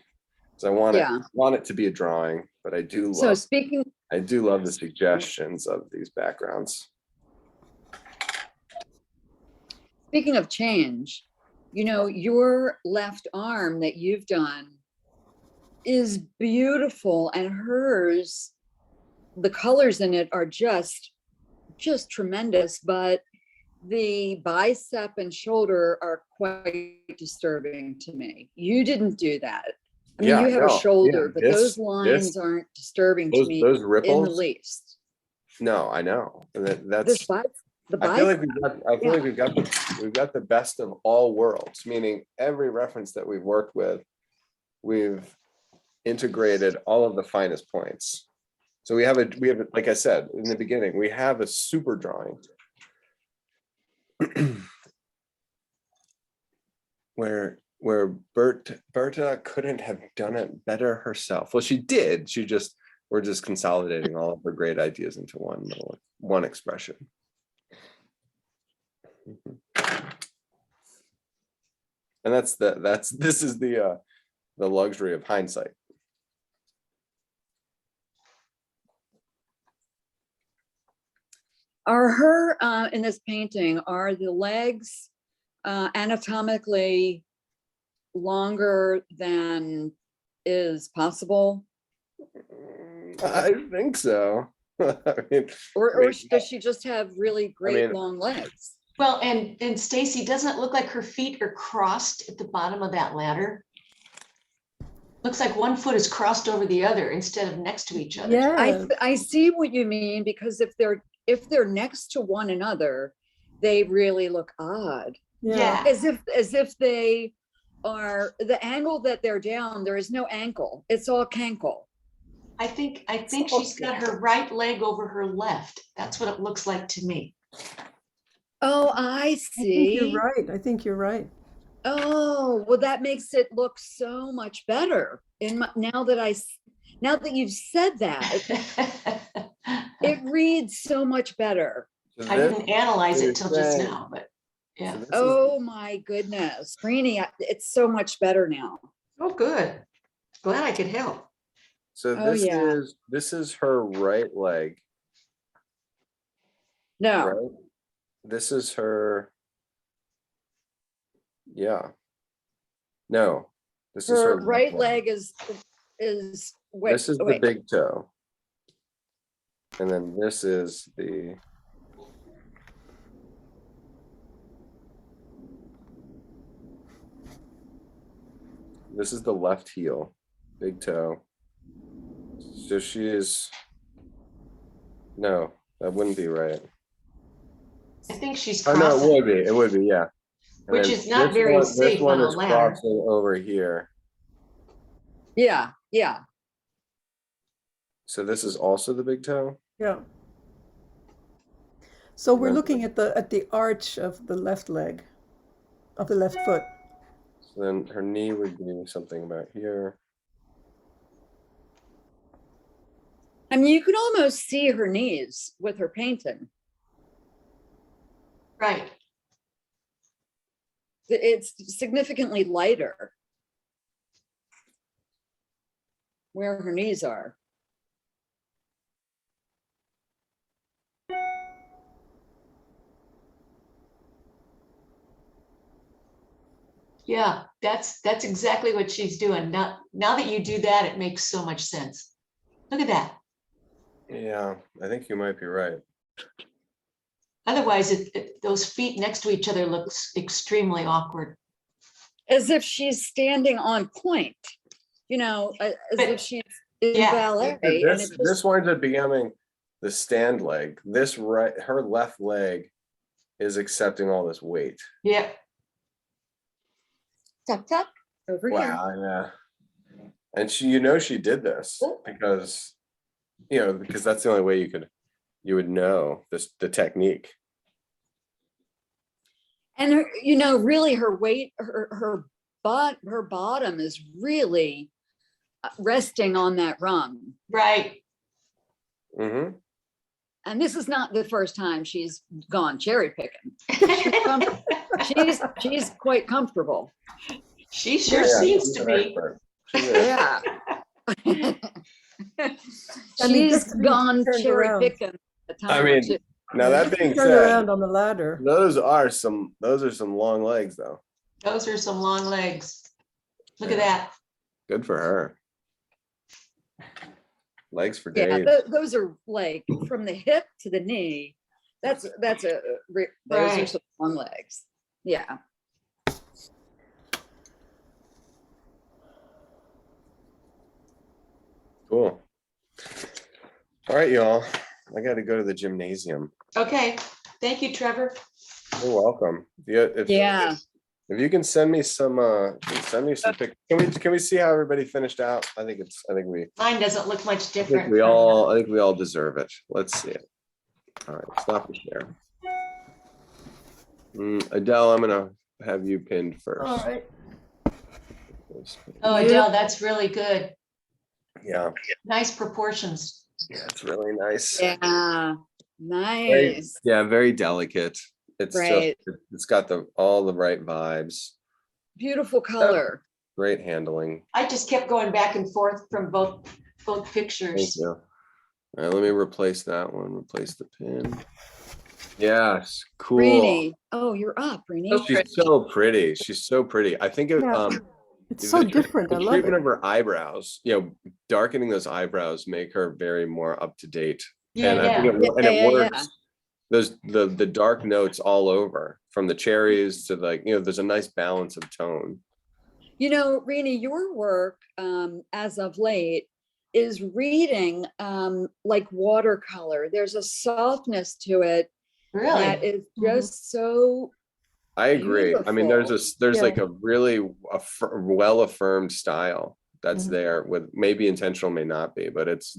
because I want it to be a drawing, but I do love the suggestions of these backgrounds. Speaking of change, your left arm that you've done is beautiful, and hers, the colors in it are just tremendous, but the bicep and shoulder are quite disturbing to me. You didn't do that. I mean, you have a shoulder, but those lines aren't disturbing to me those ripples, in the least. No, I know. And This I feel like we've got the best of all worlds, meaning every reference that we've worked with, we've integrated all of the finest points. So we have like I said in the beginning, we have a super drawing where Berta couldn't have done it better herself. Well, she did. We're just consolidating all of her great ideas into one expression. And this is the luxury of hindsight. Are her in this painting, are the legs anatomically longer than is possible? I think so. I mean, Or does she just have really great long legs? Well, and Stacy, doesn't it look like her feet are crossed at the bottom of that ladder? Looks like one foot is crossed over the other instead of next to each other. Yeah. I see what you mean, because if they're next to one another, they really look odd. Yeah. As if they are, the angle that they're down, there is no ankle. It's all cankle. I think she's got her right leg over her left. That's what it looks like to me. Oh, I see. I think you're right. Oh, well, that makes it look so much better. Now that you've said that, it reads so much better. I didn't analyze it till just now, but yeah. Oh my goodness, Rini, it's so much better now. Oh, good. Glad I could help. So this is her right leg. No. Right? This is her. Yeah. No. This is her right leg is wait, this is the big toe. And then this is the left heel, big toe. So she is, no, that wouldn't be right. I think she's Oh, crossing. no, it would be, yeah. And Which then is not very safe this one on a is ladder. crossing over here. Yeah. So this is also the big toe? Yeah. So we're Yeah. looking at the arch of the left leg, of the left foot. So then her knee would be something about here. I mean, you can almost see her knees with her painting. Right. It's significantly lighter where her knees are. Yeah, that's exactly what she's doing. Now that you do that, it makes so much sense. Look at that. Yeah, I think you might be right. Otherwise, those feet next to each other looks extremely awkward. As if she's standing on point, as if she's in Yeah. ballet. And This it this just, winds up becoming the stand leg. This her left leg is accepting all this weight. Yeah. tuck, tuck, over here. Wow, yeah. And she she did this because because that's the only way you would know the technique. And her, really her weight, her bottom is really resting on that rung. Right. Mm-hmm. And this is not the first time she's gone cherry picking. She's quite comfortable. She sure Yeah, seems she's to an be. expert. She is. Yeah. I mean, She's just to be gone turned cherry around. picking a time I or mean, two. now that being Turn said, around on the ladder. those are some long legs though. Those are some long legs. Look at that. Good for her. Legs for Yeah, days. those are like from the hip to the knee. Those are Right. some long legs. Yeah. Cool. All right, y'all. I got to go to the gymnasium. Okay. Thank you, Trevor. You're welcome. Yeah. If you can send me some pic. Can we see how everybody finished out? I think we Mine doesn't look much I think different. we all deserve it. Let's see it. All right, stop the share. Adele, I'm gonna have you pinned first. All right. Oh, Adele, that's really good. Yeah, Nice proportions. it's really nice. Yeah. Very, Nice. very delicate. It's Right. it's got all the right vibes. Beautiful color. Great handling. I just kept going back and forth from both Thank pictures. you. All right, let me replace that one. Replace the pin. Yes, cool. Rini. Oh, you're up, Rini. She's so pretty. She's so pretty. I think Yeah. It's so different. I The love treatment it. of her eyebrows, darkening those eyebrows make her very more up to date. And I think Yeah. it works. There's the dark notes all over, from the cherries to there's a nice balance of tone. Rini, your work as of late is reading like watercolor. There's a softness to it that Really? is just so I agree. I mean, there's Yeah. like a really well affirmed style that's Mhm. there, with maybe intentional, may not be, but it's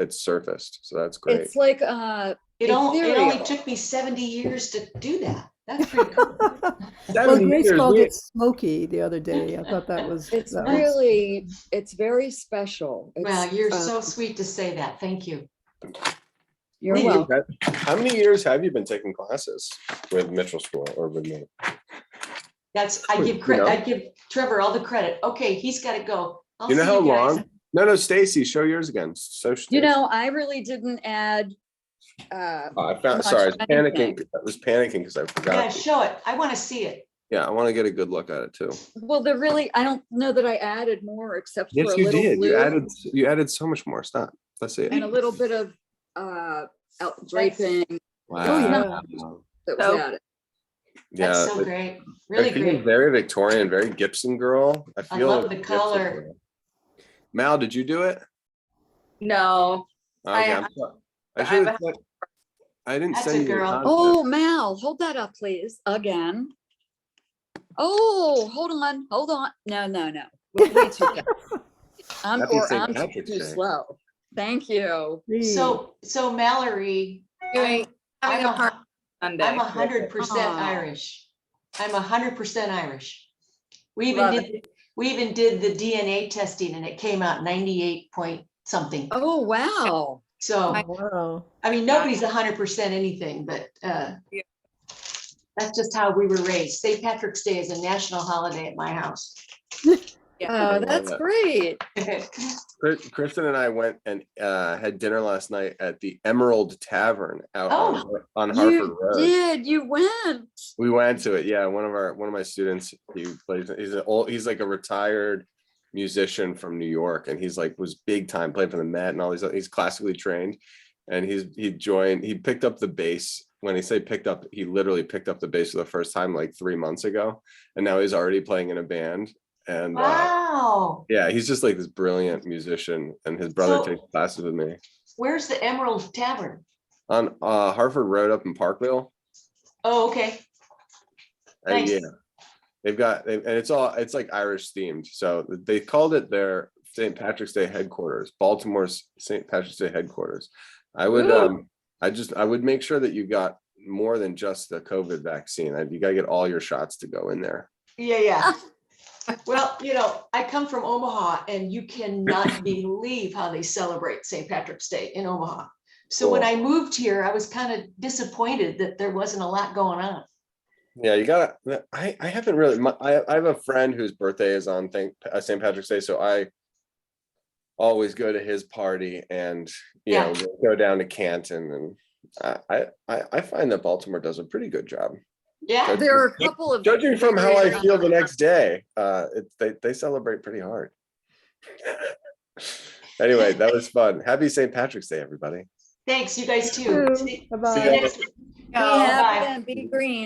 surfaced. So that's great. it's like It only ethereal. took me 70 years to do that. That's pretty cool. Well, 70 Grace years, called we- it smoky the other day. I thought that was. It's that was- really, it's very special. Well, you're so sweet to say that. Thank you. You're How many years welcome. How many years have you been taking classes with Mitchell School or with me? I give credit. I give Trevor all the credit. Okay, he's got to go. I'll You know see how guys. long? No, Stacy, show yours again. So I really didn't add I found. much Sorry, I was anything. panicking. I was panicking because I Yeah, forgot. show it. I want to see it. Yeah, I want to get a good look at it too. Well, I don't know that I added more except for Yes, a you little did. blue You added so much more. Stop. Let's see it. and a little bit of draping Wow. yeah. that was Oh. added. Yeah. That's so great. Really I feel great. very Victorian, very Gibson girl. I feel love like the a Gibson color. girl. Mal, did you do it? No, Okay, I- I'm sorry. I I should have have. I didn't That's send a you the girl. content. Oh, Mal, hold that up, please. Again. Oh, hold on. No. Way too fast. I'm Happy St. too Patrick's Day. slow. Thank you. Gee. So Mallory, doing having I a Sunday. I'm 100% Aw. Irish. I'm 100% Irish. We Love even did the DNA testing and it came out 98 point something. Oh, wow. So, Wow. I mean, nobody's 100% anything, but Yeah. that's just how we were raised. St. Patrick's Day is a national holiday at my house. Oh, that's that. great. Kristen and I went and had dinner last night at the Emerald Tavern out on Harford You Road. did, you went. We went to it. Yeah, one of my students, he plays. He's like a retired musician from New York, and he's like was big time playing for the Met and all these. He's classically trained, and he picked up the bass. When he say picked up, he literally picked up the bass for the first time like 3 months ago, and now he's already playing in a band. And Wow. yeah, he's just like this brilliant musician, and his brother So- takes classes with me Where's the Emerald Tavern? on Harford Road up in Parkville. Oh, okay. Nice. Yeah, and it's like Irish themed. So they called it their St. Patrick's Day headquarters, Baltimore's St. Patrick's Day headquarters. I would I would make sure that you got more than just the COVID vaccine. You gotta get all your shots to go in there. Yeah. Well, I come from Omaha and you cannot believe how they celebrate St. Patrick's Day in Omaha. So when Cool. I moved here, I was kind of disappointed that there wasn't a lot going on. Yeah, you gotta. I haven't really. I have a friend whose birthday is on St. Patrick's Day, so I always go to his party and Yeah. go down to Canton, and I find that Baltimore does a pretty good job. Yeah. There are a couple of. Judging from how I very, feel the next day, they celebrate pretty hard. Anyway, that was fun. Happy St. Patrick's Day, everybody. Thanks, you guys too. Bye-bye. See you next week. Be Oh, happy bye. and be green.